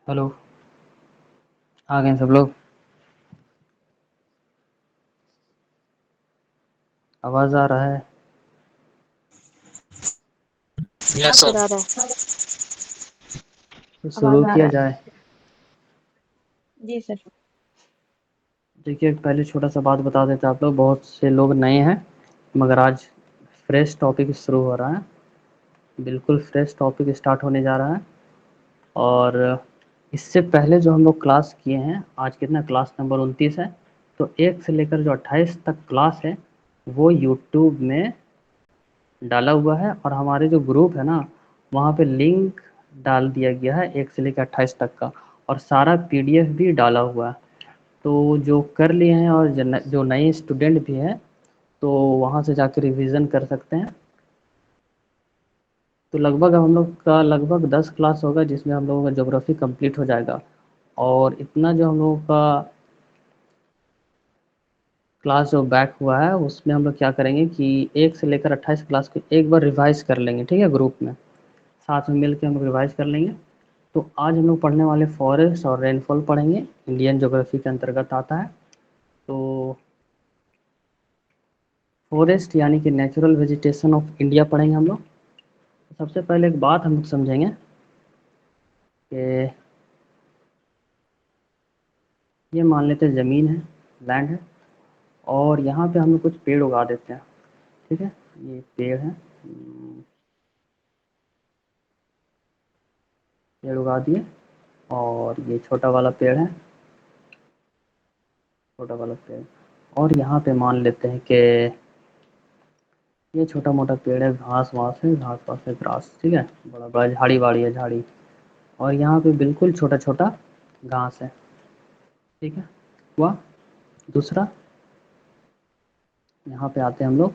Hello. आ गए सब लोग। आवाज़ आ रहा है? यस सर आ रहा है। तो शुरू आवाज आ किया रहा है। जाए। जी सर। देखिए, पहले छोटा सा बात बता देते हैं। आप लोग बहुत से लोग नए हैं, मगर आज फ्रेश टॉपिक शुरू हो रहा है। बिल्कुल फ्रेश टॉपिक स्टार्ट होने जा रहा है। और इससे पहले जो हम लोग क्लास किए हैं, आज कितना क्लास नंबर 29 है। तो 1 से लेकर जो 28 तक क्लास है, वो यूट्यूब में डाला हुआ है। और हमारे जो ग्रुप है ना, वहाँ पे लिंक डाल दिया गया है 1 से लेकर 28 तक का। और सारा पीडीएफ भी डाला हुआ है। तो जो कर लिए हैं और जो नए स्टूडेंट भी हैं, तो वहाँ से जाकर रिवीजन कर सकते हैं। तो लगभग हम लोग का लगभग 10 क्लास होगा, जिसमें हम लोगों का ज्योग्राफी कंप्लीट हो जाएगा। और इतना जो हम लोगों का क्लास जो बैक हुआ है, उसमें हम लोग क्या करेंगे कि 1 से लेकर 28 क्लास को एक बार रिवाइज कर लेंगे, ठीक है? ग्रुप में साथ में मिल के हम लोग रिवाइज कर लेंगे। तो आज हम लोग पढ़ने वाले फॉरेस्ट और रेनफॉल पढ़ेंगे, इंडियन ज्योग्राफी के अंतर्गत आता है। तो फॉरेस्ट यानी कि नेचुरल वेजिटेशन ऑफ इंडिया पढ़ेंगे हम लोग। सबसे पहले एक बात हम लोग समझेंगे कि ये मान लेते हैं ज़मीन है, लैंड है। और यहाँ पे हम लोग कुछ पेड़ उगा देते हैं, ठीक है? ये पेड़ है, पेड़ उगा दिए। और ये छोटा वाला पेड़ है, छोटा वाला पेड़। और यहाँ पे मान लेते हैं कि ये छोटा मोटा पेड़ है, घास वास है, घास वास है, ग्रास, ठीक है? बड़ा बड़ा झाड़ी वाड़ी है, झाड़ी। और यहाँ पे बिल्कुल छोटा छोटा घास है, ठीक है? हुआ दूसरा। यहाँ पे आते हैं हम लोग।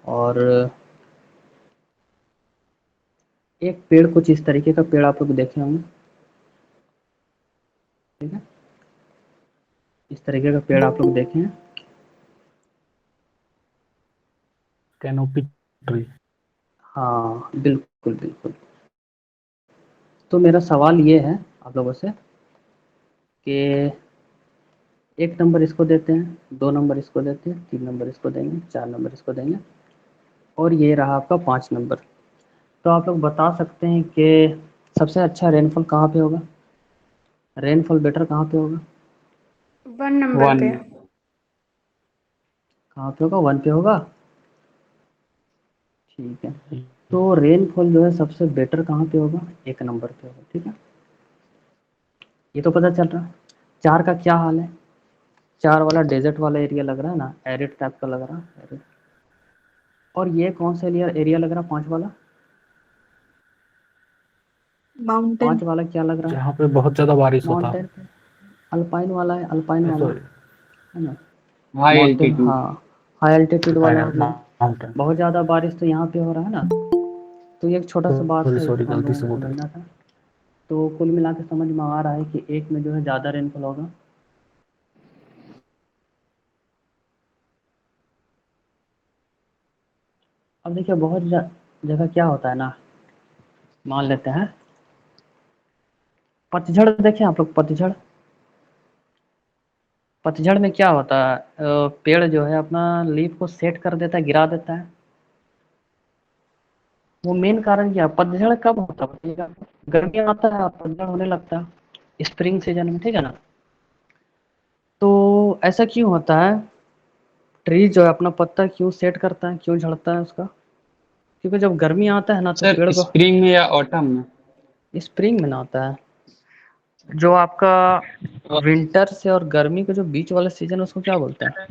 और एक पेड़ कुछ इस तरीके का पेड़ आप लोग देखे होंगे, ठीक है? इस तरीके का पेड़ आप लोग देखे हैं। Canopy tree. हाँ, बिल्कुल बिल्कुल। तो मेरा सवाल ये है आप लोगों से कि 1 नंबर इसको देते हैं, 2 नंबर इसको देते हैं, 3 नंबर इसको देंगे, 4 नंबर इसको देंगे, और ये रहा आपका 5 नंबर। तो आप लोग बता सकते हैं कि सबसे अच्छा रेनफॉल कहाँ पे होगा? रेनफॉल बेटर कहाँ पे होगा? 1 नंबर वन। पे। कहाँ पे होगा? 1 पे होगा। ठीक है। तो रेनफॉल जो है सबसे बेटर कहाँ पे होगा? 1 नंबर पे होगा, ठीक है? ये तो पता चल रहा है। 4 का क्या हाल है? 4 वाला डेजर्ट वाला एरिया लग रहा है ना, एरिड टाइप का लग रहा है, एरिड। और ये कौन सा एरिया एरिया लग रहा है 5 वाला? माउंटेन। 5 वाला क्या लग रहा है? जहाँ पे बहुत ज्यादा बारिश होता माउंटेन पे। अल्पाइन वाला है, अल्पाइन है। वाला, सॉरी। है ना? High mountain, altitude. हाँ। हाई एल्टीट्यूड वाला है ये। माउंटेन। बहुत ज़्यादा बारिश तो यहाँ पे हो रहा है ना। तो ये एक छोटा सा बात सॉरी है, सॉरी, इसको हम गलती लोगों से को बोल समझना दिया। था। तो कुल मिला के समझ में आ रहा है कि एक में जो है ज़्यादा रेनफॉल होगा। अब देखिए, बहुत जगह क्या होता है ना, मान लेते हैं पतझड़। देखें आप लोग पतझड़। पतझड़ में क्या होता है? पेड़ जो है अपना लीफ को सेट कर देता है, गिरा देता है। वो मेन कारण क्या है? पतझड़ कब होता है बताइएगा? गर्मी आता है और पतझड़ होने लगता है स्प्रिंग सीजन में, ठीक है ना? तो ऐसा क्यों होता है? ट्री जो है अपना पत्ता क्यों सेट करता है, क्यों झड़ता है उसका? क्योंकि जब गर्मी आता है ना, तो सर पेड़ को स्प्रिंग में या ऑटम में? स्प्रिंग में ना आता है। जो आपका विंटर से और गर्मी के जो बीच वाला सीजन है, उसको क्या बोलते हैं?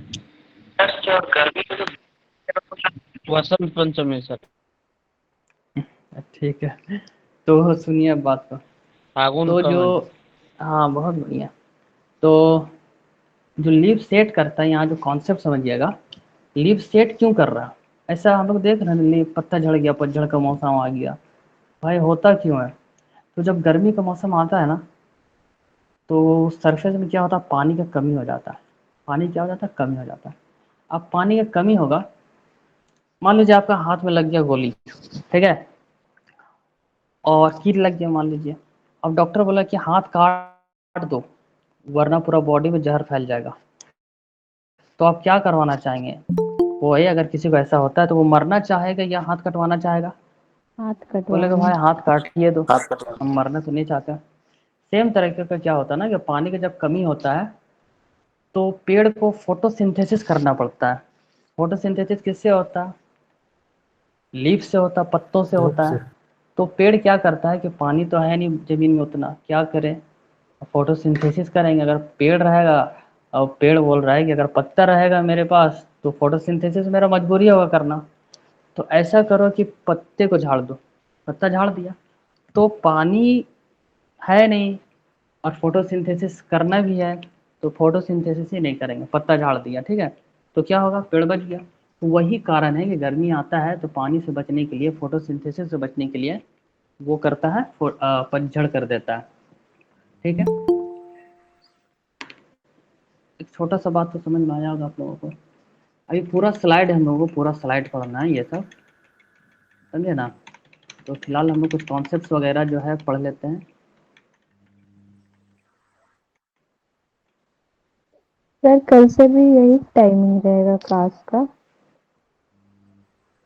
वसंत पंचमी सर। ठीक है। तो सुनिए अब बात को। फागुन तो का जो, महीना। हाँ बहुत बढ़िया। तो जो लीफ सेट करता है, यहाँ जो कॉन्सेप्ट समझिएगा, लीफ सेट क्यों कर रहा है? ऐसा हम लोग देख रहे हैं, लीफ पत्ता झड़ गया, पतझड़ का मौसम आ गया। भाई होता क्यों है? तो जब गर्मी का मौसम आता है ना, तो सरफेस में क्या होता है? पानी का कमी हो जाता है। पानी क्या हो जाता है? कमी हो जाता है। अब पानी का कमी होगा, मान लीजिए आपका हाथ में लग गया गोली, ठीक है? और कील लग गया मान लीजिए। अब डॉक्टर बोला कि हाथ काट दो, वरना पूरा बॉडी में जहर फैल जाएगा। तो आप क्या करवाना चाहेंगे? वो है, अगर किसी को ऐसा होता है तो वो मरना चाहेगा या हाथ कटवाना चाहेगा? हाथ बोलेगा कटवाना। भाई हाथ काटिए दो, हम मरना तो नहीं चाहते। सेम तरीके का क्या होता है ना कि पानी का जब कमी होता है तो पेड़ को फोटोसिंथेसिस करना पड़ता है। फोटोसिंथेसिस किससे होता है? लीफ से होता है, पत्तों से होता है। तो पेड़ क्या करता है कि पानी तो है नहीं जमीन में उतना, क्या करे? फोटोसिंथेसिस करेंगे। अगर पेड़ रहेगा और पेड़ बोल रहा है कि अगर पत्ता रहेगा मेरे पास तो फोटोसिंथेसिस मेरा मजबूरी होगा करना। तो ऐसा करो कि पत्ते को झाड़ दो। पत्ता झाड़ दिया तो पानी है नहीं और फोटोसिंथेसिस करना भी है, तो फोटोसिंथेसिस ही नहीं करेंगे, पत्ता झाड़ दिया, ठीक है। तो क्या होगा? पेड़ बच गया। तो वही कारण है कि गर्मी आता है तो पानी से बचने के लिए, फोटोसिंथेसिस से बचने के लिए वो करता है, पतझड़ कर देता है, ठीक है। एक छोटा सा बात तो समझ में आया होगा आप लोगों को। अभी पूरा स्लाइड हम लोगों को पूरा स्लाइड पढ़ना है ये सब, समझे ना। तो फिलहाल हम लोग कुछ कॉन्सेप्ट्स वगैरह जो है पढ़ लेते हैं। सर कल से भी यही टाइमिंग रहेगा क्लास का?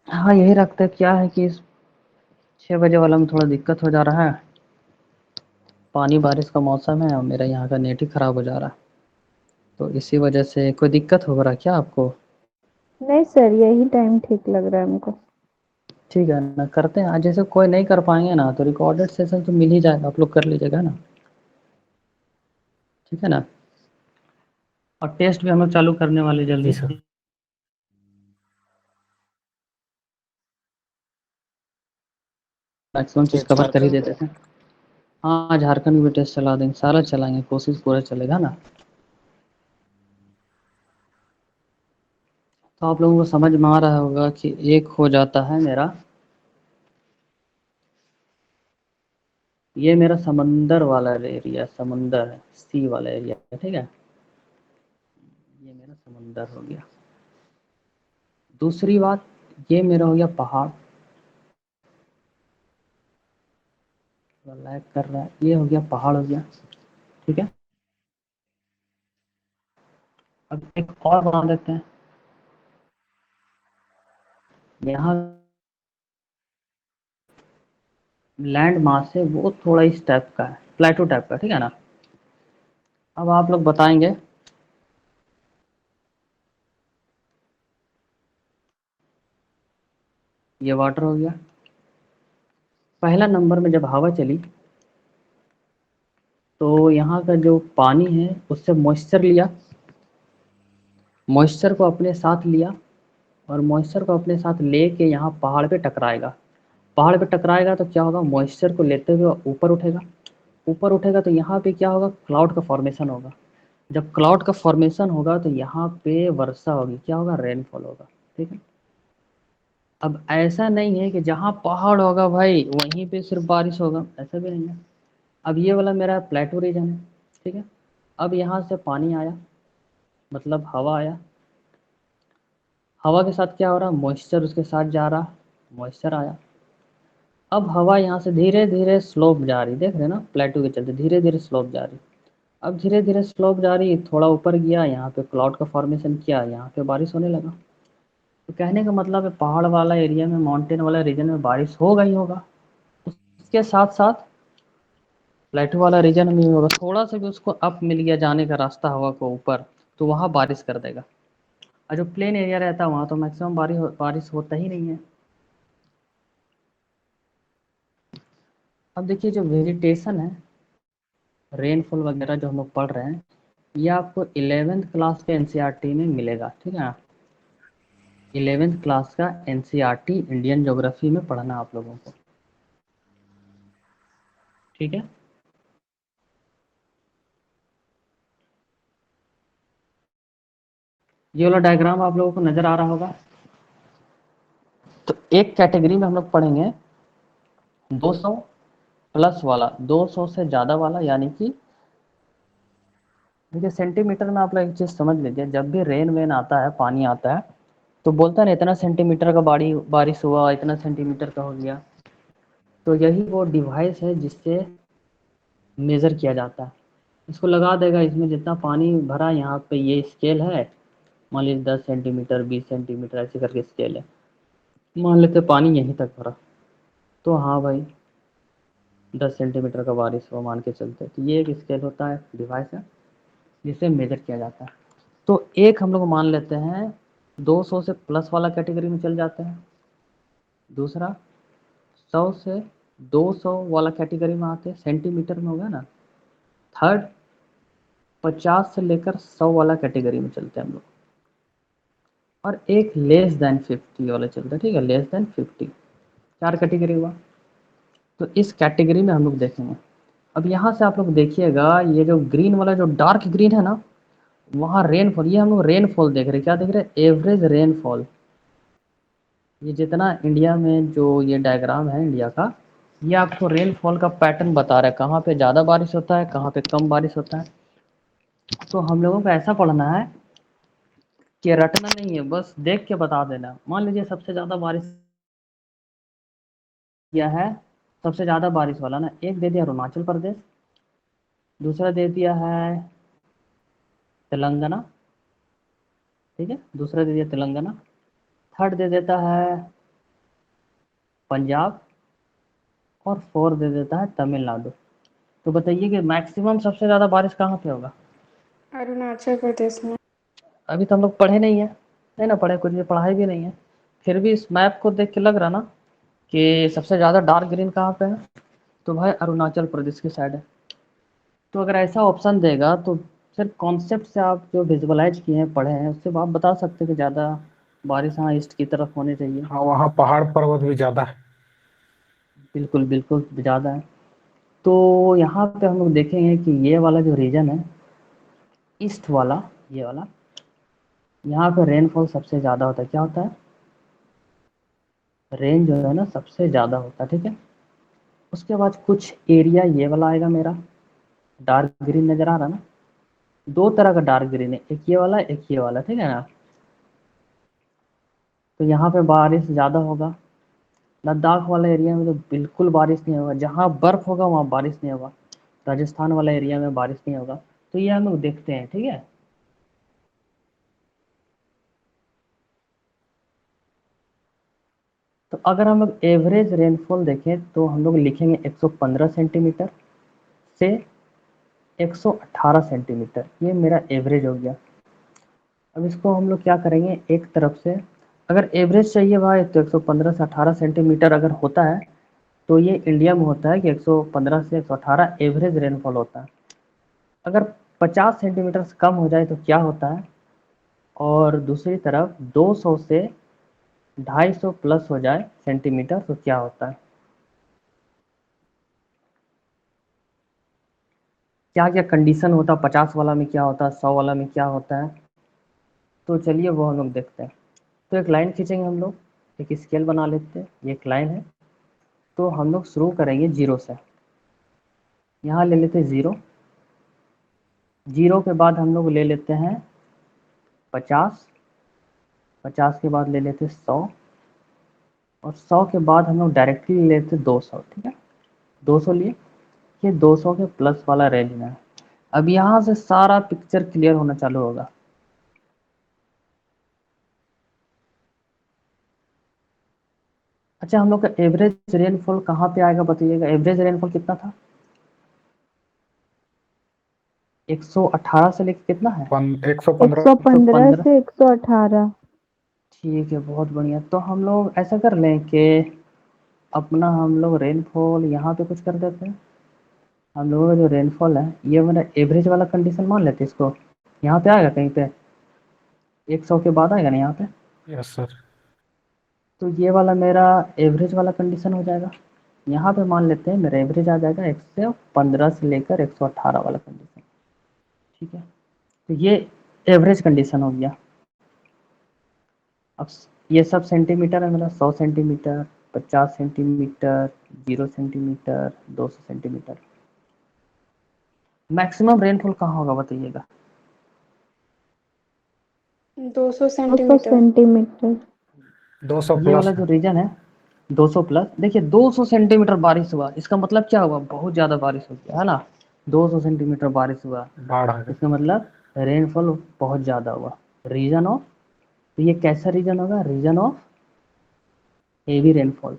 हाँ यही रखते हैं। क्या है कि 6 बजे वाला में थोड़ा दिक्कत हो जा रहा है, पानी बारिश का मौसम है और मेरा यहाँ का नेट ही ख़राब हो जा रहा है, तो इसी वजह से कोई दिक्कत हो रहा है क्या आपको? नहीं सर, यही टाइम ठीक लग रहा है हमको। ठीक है ना, करते हैं आज। जैसे कोई नहीं कर पाएंगे ना तो रिकॉर्डेड सेशन तो मिल ही जाएगा, आप लोग कर लीजिएगा ना, ठीक है ना। और टेस्ट भी हम लोग चालू करने वाले जल्दी से, मैक्सिमम चीज़ कवर कर ही देते थे। हाँ झारखंड में भी टेस्ट चला देंगे, सारा चलाएंगे, कोशिश पूरा चलेगा ना। तो आप लोगों को समझ में आ रहा होगा कि एक हो जाता है मेरा, ये मेरा समंदर वाला एरिया, समंदर है, सी वाला एरिया, ठीक है। ये मेरा समंदर हो गया। दूसरी बात, ये मेरा हो गया पहाड़, लैग कर रहा है, ये हो गया पहाड़ हो गया, ठीक है। अब एक और बना देते हैं, यहाँ लैंड मास है वो थोड़ा इस टाइप का है, प्लेटो टाइप का, ठीक है ना। अब आप लोग बताएंगे, ये वाटर हो गया। पहला नंबर में जब हवा चली तो यहाँ का जो पानी है उससे मॉइस्चर लिया, मॉइस्चर को अपने साथ लिया और मॉइस्चर को अपने साथ लेके यहाँ पहाड़ पे टकराएगा। पहाड़ पे टकराएगा तो क्या होगा? मॉइस्चर को लेते हुए ऊपर उठेगा। ऊपर उठेगा तो यहाँ पे क्या होगा? क्लाउड का फॉर्मेशन होगा। जब क्लाउड का फॉर्मेशन होगा तो यहाँ पे वर्षा होगी, क्या होगा? रेनफॉल होगा, ठीक है। अब ऐसा नहीं है कि जहाँ पहाड़ होगा भाई वहीं पे सिर्फ बारिश होगा, ऐसा भी नहीं है। अब ये वाला मेरा प्लेटो रीजन है, ठीक है। अब यहाँ से पानी आया, मतलब हवा आया, हवा के साथ क्या हो रहा? मॉइस्चर उसके साथ जा रहा, मॉइस्चर आया। अब हवा यहाँ से धीरे धीरे स्लोप जा रही, देख रहे हैं ना, प्लेटो के चलते धीरे धीरे स्लोप जा रही। अब धीरे धीरे स्लोप जा रही, थोड़ा ऊपर गया, यहाँ पे क्लाउड का फॉर्मेशन किया, यहाँ पे बारिश होने लगा। तो कहने का मतलब है पहाड़ वाला एरिया में, माउंटेन वाला रीजन में बारिश होगा ही होगा। उसके साथ साथ प्लेटो वाला रीजन में भी होगा। थोड़ा सा भी उसको अप मिल गया जाने का रास्ता हवा को ऊपर, तो वहाँ बारिश कर देगा। और जो प्लेन एरिया रहता है वहाँ तो मैक्सिमम बारिश होता ही नहीं है। अब देखिए जो वेजिटेशन है, रेनफॉल वगैरह जो हम लोग पढ़ रहे हैं, ये आपको 11th क्लास के एनसीईआरटी में मिलेगा, ठीक है ना। 11th क्लास का एनसीईआरटी इंडियन ज्योग्राफी में पढ़ना आप लोगों को, ठीक है। ये वाला डायग्राम आप लोगों को नजर आ रहा होगा। तो एक कैटेगरी में हम लोग पढ़ेंगे 200 प्लस वाला, 200 से ज़्यादा वाला, यानी कि देखिए सेंटीमीटर में आप लोग एक चीज़ समझ लीजिए, जब भी रेन वेन आता है, पानी आता है, तो बोलता है ना इतना सेंटीमीटर का बारिश हुआ, इतना सेंटीमीटर का हो गया। तो यही वो डिवाइस है जिससे मेज़र किया जाता है। इसको लगा देगा, इसमें जितना पानी भरा यहाँ पे ये स्केल है, मान लीजिए 10 सेंटीमीटर 20 सेंटीमीटर ऐसे करके स्केल है, मान लेते पानी यहीं तक भरा, तो हाँ भाई 10 सेंटीमीटर का बारिश हुआ मान के चलते, तो ये एक स्केल होता है, डिवाइस है जिसे मेजर किया जाता है। तो एक हम लोग मान लेते हैं 200 से प्लस वाला कैटेगरी में चल जाते हैं, दूसरा 100 से 200 वाला कैटेगरी में आते हैं, सेंटीमीटर में हो गया ना। थर्ड 50 से लेकर 100 वाला कैटेगरी में चलते हैं हम लोग, और एक लेस देन 50 वाला चलता है, ठीक है, लेस देन 50, 4 कैटेगरी हुआ। तो इस कैटेगरी में हम लोग देखेंगे। अब यहाँ से आप लोग देखिएगा, ये जो ग्रीन वाला जो डार्क ग्रीन है ना, वहाँ रेनफॉल, ये हम लोग रेनफॉल देख रहे हैं, क्या देख रहे हैं, एवरेज रेनफॉल। ये जितना इंडिया में जो ये डायग्राम है इंडिया का, ये आपको रेनफॉल का पैटर्न बता रहा है, कहाँ पे ज़्यादा बारिश होता है, कहाँ पे कम बारिश होता है। तो हम लोगों को ऐसा पढ़ना है कि रटना नहीं है, बस देख के बता देना। मान लीजिए सबसे ज़्यादा बारिश किया है, सबसे ज़्यादा बारिश वाला ना, एक दे दिया अरुणाचल प्रदेश, दूसरा दे दिया है तेलंगाना, ठीक है, दूसरा दे दिया तेलंगाना, थर्ड दे देता है पंजाब, और फोर्थ दे देता है तमिलनाडु। तो बताइए कि मैक्सिमम सबसे ज़्यादा बारिश कहाँ पे होगा। अरुणाचल प्रदेश में। अभी तो हम लोग पढ़े नहीं है, नहीं ना पढ़े, कुछ भी पढ़ाई भी नहीं है, फिर भी इस मैप को देख के लग रहा ना कि सबसे ज़्यादा डार्क ग्रीन कहाँ पे है, तो भाई अरुणाचल प्रदेश की साइड है। तो अगर ऐसा ऑप्शन देगा तो सिर्फ कॉन्सेप्ट से आप जो विजुअलाइज किए हैं पढ़े हैं उससे आप बता सकते हैं कि ज़्यादा बारिश हाँ ईस्ट की तरफ होनी चाहिए। हाँ, वहाँ पहाड़ पर्वत भी ज्यादा है। बिल्कुल बिल्कुल ज़्यादा है। तो यहाँ पे हम लोग देखेंगे कि ये वाला जो रीजन है ईस्ट वाला, ये वाला, यहाँ पे रेनफॉल सबसे ज़्यादा होता है, क्या होता है, रेन जो है ना सबसे ज़्यादा होता है, ठीक है। उसके बाद कुछ एरिया ये वाला आएगा मेरा, डार्क ग्रीन नज़र आ रहा ना, दो तरह का डार्क ग्रीन है, एक ये वाला एक ये वाला, ठीक है ना। तो यहाँ पे बारिश ज़्यादा होगा। लद्दाख वाला एरिया में तो बिल्कुल बारिश नहीं होगा, जहाँ बर्फ़ होगा वहाँ बारिश नहीं होगा। राजस्थान वाला एरिया में बारिश नहीं होगा। तो ये हम लोग देखते हैं, ठीक है। तो अगर हम लोग एवरेज रेनफॉल देखें तो हम लोग लिखेंगे 115 सेंटीमीटर से 118 सेंटीमीटर, ये मेरा एवरेज हो गया। अब इसको हम लोग क्या करेंगे, एक तरफ से अगर एवरेज चाहिए भाई तो 115 से 18 सेंटीमीटर अगर होता है तो ये इंडिया में होता है कि 115 से 118 एवरेज रेनफॉल होता है। अगर 50 सेंटीमीटर से कम हो जाए तो क्या होता है, और दूसरी तरफ 200 से 250 प्लस हो जाए सेंटीमीटर तो क्या होता है, क्या क्या कंडीशन होता है, 50 वाला में क्या होता है, 100 वाला में क्या होता है। तो चलिए वो हम लोग देखते हैं। तो एक लाइन खींचेंगे हम लोग, एक स्केल बना लेते हैं, ये एक लाइन है। तो हम लोग शुरू करेंगे जीरो से, यहाँ ले लेते हैं ज़ीरो, ज़ीरो के बाद हम लोग ले लेते हैं 50, 50 के बाद ले लेते हैं 100, और 100 के बाद हम लोग डायरेक्टली ले लेते हैं 200, ठीक है, 200 लिए, ये 200 के प्लस वाला रेंज में है। अब यहाँ से सारा पिक्चर क्लियर होना चालू होगा। अच्छा, हम लोग का एवरेज रेनफॉल कहाँ पे आएगा बताइएगा, एवरेज रेनफॉल कितना था, 118 से लेके कितना है, 115। 115 115। से 118। ठीक है, बहुत बढ़िया। तो हम लोग ऐसा कर लें कि अपना हम लोग रेनफॉल यहाँ पे कुछ कर देते हैं। हम लोगों का जो रेनफॉल है ये मेरा एवरेज वाला कंडीशन मान लेते हैं इसको, यहाँ पे आएगा कहीं पे 100 के बाद आएगा ना यहाँ पे। Yes sir. तो ये वाला मेरा एवरेज वाला कंडीशन हो जाएगा। यहाँ पे मान लेते हैं मेरा एवरेज आ जाएगा 115 से लेकर 118 वाला कंडीशन, ठीक है। तो ये एवरेज कंडीशन हो गया। अब ये सब सेंटीमीटर है मेरा, 100 centimetre, 50 centimetre, 0 centimetre, 200 centimetre. Maximum rainfall कहाँ होगा बताइएगा, 200 200 सेंटीमीटर। सेंटीमीटर। 200 ये प्लस वाला है। जो रीजन है 200 प्लस। देखिए 200 सेंटीमीटर बारिश हुआ, इसका मतलब क्या हुआ, बहुत ज़्यादा बारिश हो गया है ना। 200 सेंटीमीटर बारिश हुआ, बाढ़ आ गई। इसका मतलब रेनफॉल बहुत ज़्यादा हुआ। रीजन ऑफ, तो ये कैसा रीजन होगा? Region of heavy rainfall.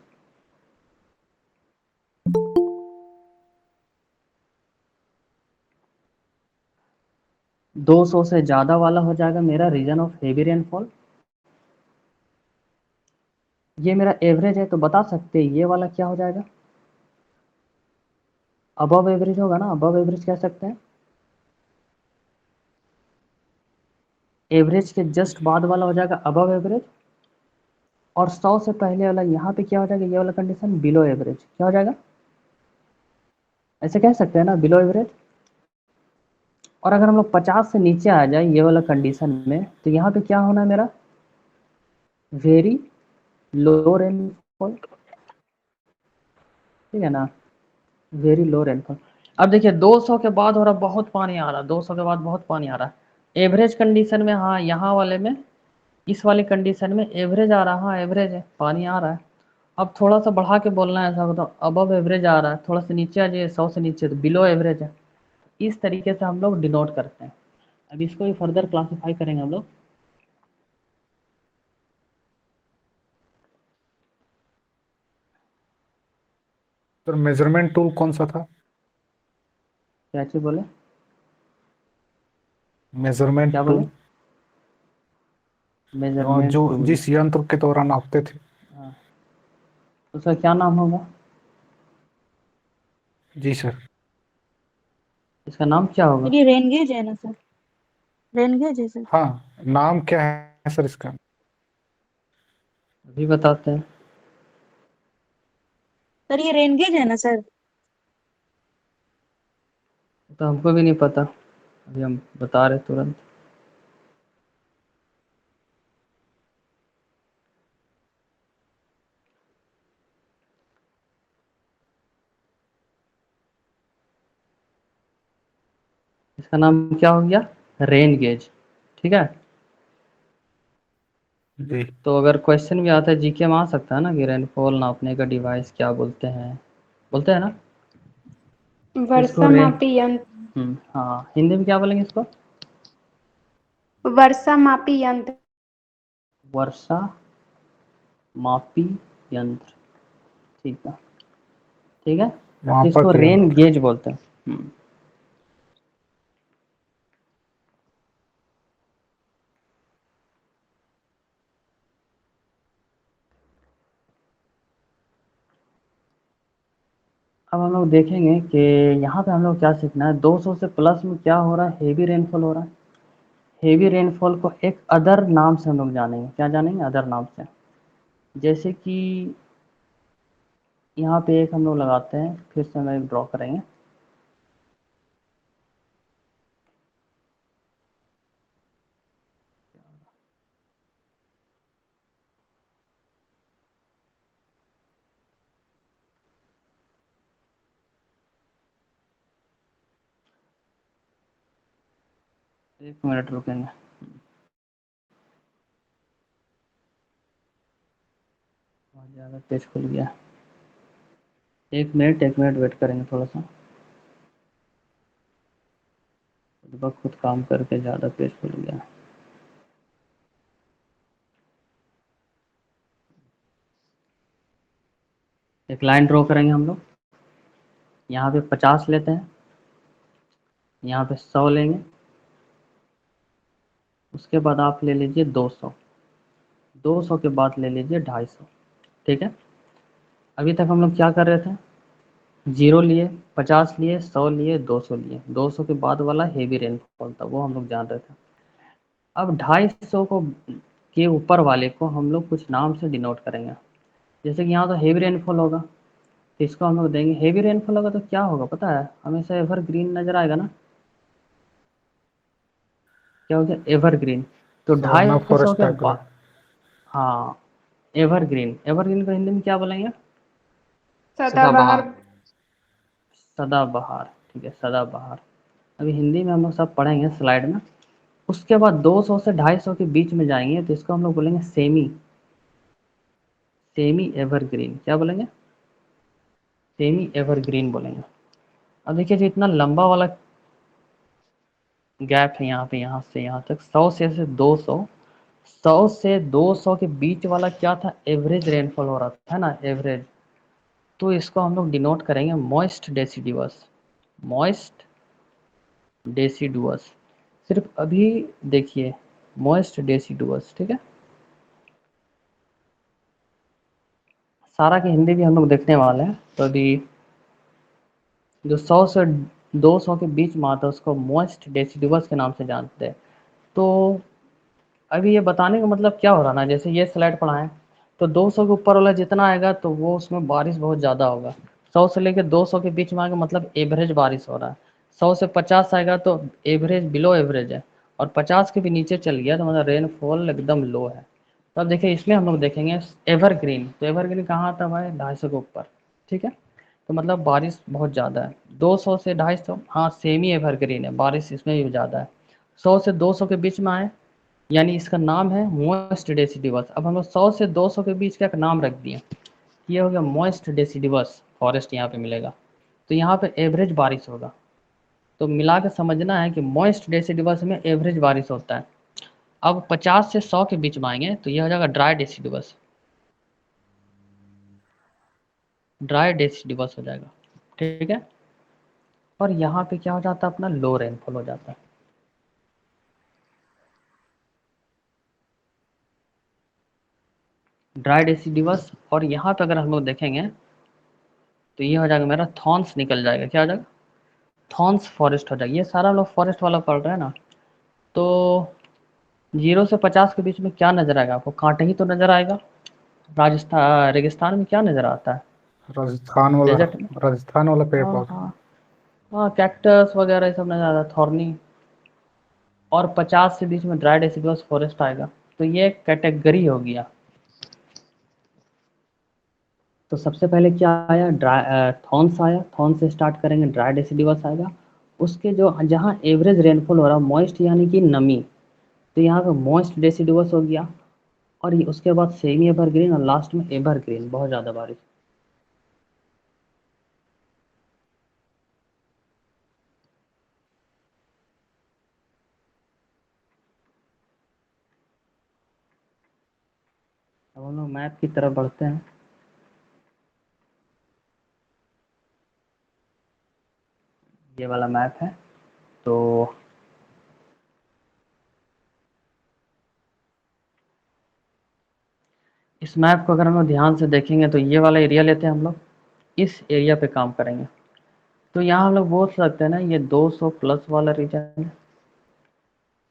दो सौ से ज़्यादा वाला हो जाएगा मेरा रीजन ऑफ हेवी रेनफॉल। ये मेरा एवरेज है, तो बता सकते हैं ये वाला क्या हो जाएगा? अबव एवरेज होगा ना, अबव एवरेज कह सकते हैं। एवरेज के जस्ट बाद वाला हो जाएगा अबव एवरेज, और 100 से पहले वाला यहाँ पे क्या हो जाएगा? ये वाला कंडीशन बिलो एवरेज। क्या हो जाएगा? ऐसे कह सकते हैं ना, बिलो एवरेज। और अगर हम लोग 50 से नीचे आ जाए ये वाला कंडीशन में, तो यहाँ पे क्या होना है मेरा? वेरी लो रेनफॉल, ठीक है ना, वेरी लो रेनफॉल। अब देखिए 200 के बाद हो रहा बहुत पानी आ रहा है, 200 के बाद बहुत पानी आ रहा है। एवरेज कंडीशन में, हाँ यहाँ वाले में, इस वाले कंडीशन में एवरेज आ रहा है, हाँ एवरेज है, पानी आ रहा है। अब थोड़ा सा बढ़ा के बोलना है ऐसा होता, अबव एवरेज आ रहा है, थोड़ा सा नीचे आ जाइए 100 से नीचे तो बिलो एवरेज है। इस तरीके से हम लोग डिनोट करते हैं। अब इसको भी फर्दर क्लासीफाई करेंगे हम लोग। सर मेजरमेंट टूल कौन सा था? क्या चीज बोले? मेजरमेंट क्या बोले? टूल मेजरमेंट जो टूल। जिस यंत्र के द्वारा नापते थे। हाँ, उसका क्या नाम होगा? जी सर। इसका नाम क्या होगा? ये रेन गेज है ना सर? रेन गेज है सर? हाँ, नाम क्या है सर इसका? अभी बताते हैं। सर ये रेन गेज है ना सर? तो हमको भी नहीं पता, अभी हम बता रहे तुरंत। इसका नाम क्या हो गया? रेन गेज, ठीक है। जी। तो अगर क्वेश्चन भी आता है जीके में आ सकता है ना कि रेनफॉल नापने का डिवाइस क्या बोलते हैं, बोलते हैं ना। तो इसको वर्षा रेन, मापी यंत्र। हाँ हिंदी में क्या बोलेंगे इसको? वर्षा मापी यंत्र। वर्षा मापी यंत्र, ठीक है, ठीक है। तो इसको मापक रेन यंत्र। गेज बोलते हैं। अब हम लोग देखेंगे कि यहाँ पे हम लोग क्या सीखना है। 200 से प्लस में क्या हो रहा है? हेवी रेनफॉल हो रहा है। हेवी रेनफॉल को एक अदर नाम से हम लोग जानेंगे। क्या जानेंगे? अदर नाम से। जैसे कि यहाँ पे एक हम लोग लगाते हैं, फिर से हम एक ड्रॉ करेंगे। एक मिनट रुकेंगे। बहुत ज़्यादा पेज खुल गया। एक मिनट वेट करेंगे थोड़ा सा। खुद ब खुद काम करके ज़्यादा पेज खुल गया। एक लाइन ड्रॉ करेंगे हम लोग। यहाँ पे 50 लेते हैं, यहाँ पे 100 लेंगे, उसके बाद आप ले लीजिए 200, 200 के बाद ले लीजिए 250, ठीक है। अभी तक हम लोग क्या कर रहे थे? 0 लिए, 50 लिए, 100 लिए, 200 लिए। 200 के बाद वाला हेवी रेनफॉल था, वो हम लोग जान रहे थे। अब 250 को के ऊपर वाले को हम लोग कुछ नाम से डिनोट करेंगे। जैसे कि यहाँ तो हेवी रेनफॉल होगा, तो इसको हम लोग देंगे हेवी रेनफॉल होगा तो क्या होगा पता है? हमेशा एवर ग्रीन नजर आएगा ना। क्या हो गया? Ever green. तो सवरना 250 फॉरेस्ट के टाइप बाद, लगा। हाँ एवरग्रीन। एवरग्रीन को हिंदी में क्या बोलेंगे? सदाबहार। सदाबहार, ठीक है, सदाबहार। अभी हिंदी में हम लोग सब पढ़ेंगे स्लाइड में। उसके बाद 200 से 250 के बीच में जाएंगे तो इसको हम लोग बोलेंगे सेमी, सेमी एवरग्रीन। क्या बोलेंगे? सेमी एवरग्रीन बोलेंगे। अब देखिए जो इतना लंबा वाला गैप है यहाँ पे, यहाँ से यहाँ तक 100 से 200, 100 से 200 के बीच वाला क्या था, एवरेज रेनफॉल हो रहा था, है ना, एवरेज। तो इसको हम लोग डिनोट करेंगे मॉइस्ट डेसिडुअस, मॉइस्ट डेसिडुअस। सिर्फ अभी देखिए मॉइस्ट डेसिडुअस, ठीक है। सारा की हिंदी भी हम लोग देखने वाले हैं। तो अभी जो 100 से 200 के बीच में आता है उसको मॉइस्ट डेसिडुअस के नाम से जानते हैं। तो अभी ये बताने का मतलब क्या हो रहा ना, जैसे ये स्लाइड पढ़ाएं तो 200 के ऊपर वाला जितना आएगा तो वो उसमें बारिश बहुत ज़्यादा होगा। 100 से लेकर 200 के बीच में आएगा मतलब एवरेज बारिश हो रहा है। 100 से 50 आएगा तो एवरेज बिलो एवरेज है, और 50 के भी नीचे चल गया तो मतलब रेनफॉल एकदम लो है। तो अब देखिए इसमें हम लोग देखेंगे एवरग्रीन। तो एवरग्रीन कहाँ आता है भाई, 250 के ऊपर, ठीक है। तो मतलब बारिश बहुत ज़्यादा है। 200 से 250, हाँ सेमी एवरग्रीन है, बारिश इसमें भी ज़्यादा है। 100 से 200 के बीच में आए यानी इसका नाम है मॉइस्ट डेसिडिवस। अब हम लोग 100 से 200 के बीच का एक नाम रख दिए, ये हो गया मॉइस्ट डेसिडिवस फॉरेस्ट, यहाँ पे मिलेगा। तो यहाँ पे एवरेज बारिश होगा। तो मिला के समझना है कि मॉइस्ट डेसिडिवस में एवरेज बारिश होता है। अब 50 से 100 के बीच में आएंगे तो ये हो जाएगा ड्राई डेसिडिवस, ड्राई डेसिडिवस हो जाएगा, ठीक है। और यहाँ पे क्या हो जाता है, अपना लो रेनफॉल हो जाता है। ड्राई डेसिडिवस। और यहाँ पे अगर हम लोग देखेंगे तो ये हो जाएगा मेरा थॉर्न्स निकल जाएगा, क्या हो जाएगा, थॉर्न्स फॉरेस्ट हो जाएगा। ये सारा हम लोग फॉरेस्ट वाला पढ़ रहे हैं ना। तो 0 से 50 के बीच में क्या नज़र आएगा आपको, कांटे ही तो नज़र आएगा। राजस्थान रेगिस्तान में क्या नज़र आता है, राजस्थान वाला, डेजर्ट में। राजस्थान वाला पेड़ हाँ पौधा। हाँ हाँ, कैक्टस वगैरह ये सब नज़र आता है, थॉर्नी। और 50 से बीच में ड्राई डेसिडुअस फॉरेस्ट आएगा। तो ये कैटेगरी हो गया। तो सबसे पहले क्या आया, ड्राई थॉर्न्स आया, थॉर्न से स्टार्ट करेंगे, ड्राई डेसिडुअस आएगा। उसके जो जहाँ एवरेज रेनफॉल हो रहा है, मॉइस्ट यानी कि नमी, तो यहाँ पे मॉइस्ट डेसिडुअस हो गया। और ये उसके बाद सेमी एवरग्रीन और लास्ट में एवरग्रीन, बहुत ज़्यादा बारिश। अब हम लोग मैप की तरफ बढ़ते हैं। ये वाला मैप है। तो इस मैप को अगर हम लोग ध्यान से देखेंगे तो ये वाला एरिया लेते हैं हम लोग, इस एरिया पे काम करेंगे। तो यहाँ हम लोग बोल सकते हैं ना, ये 200 प्लस वाला रीजन है,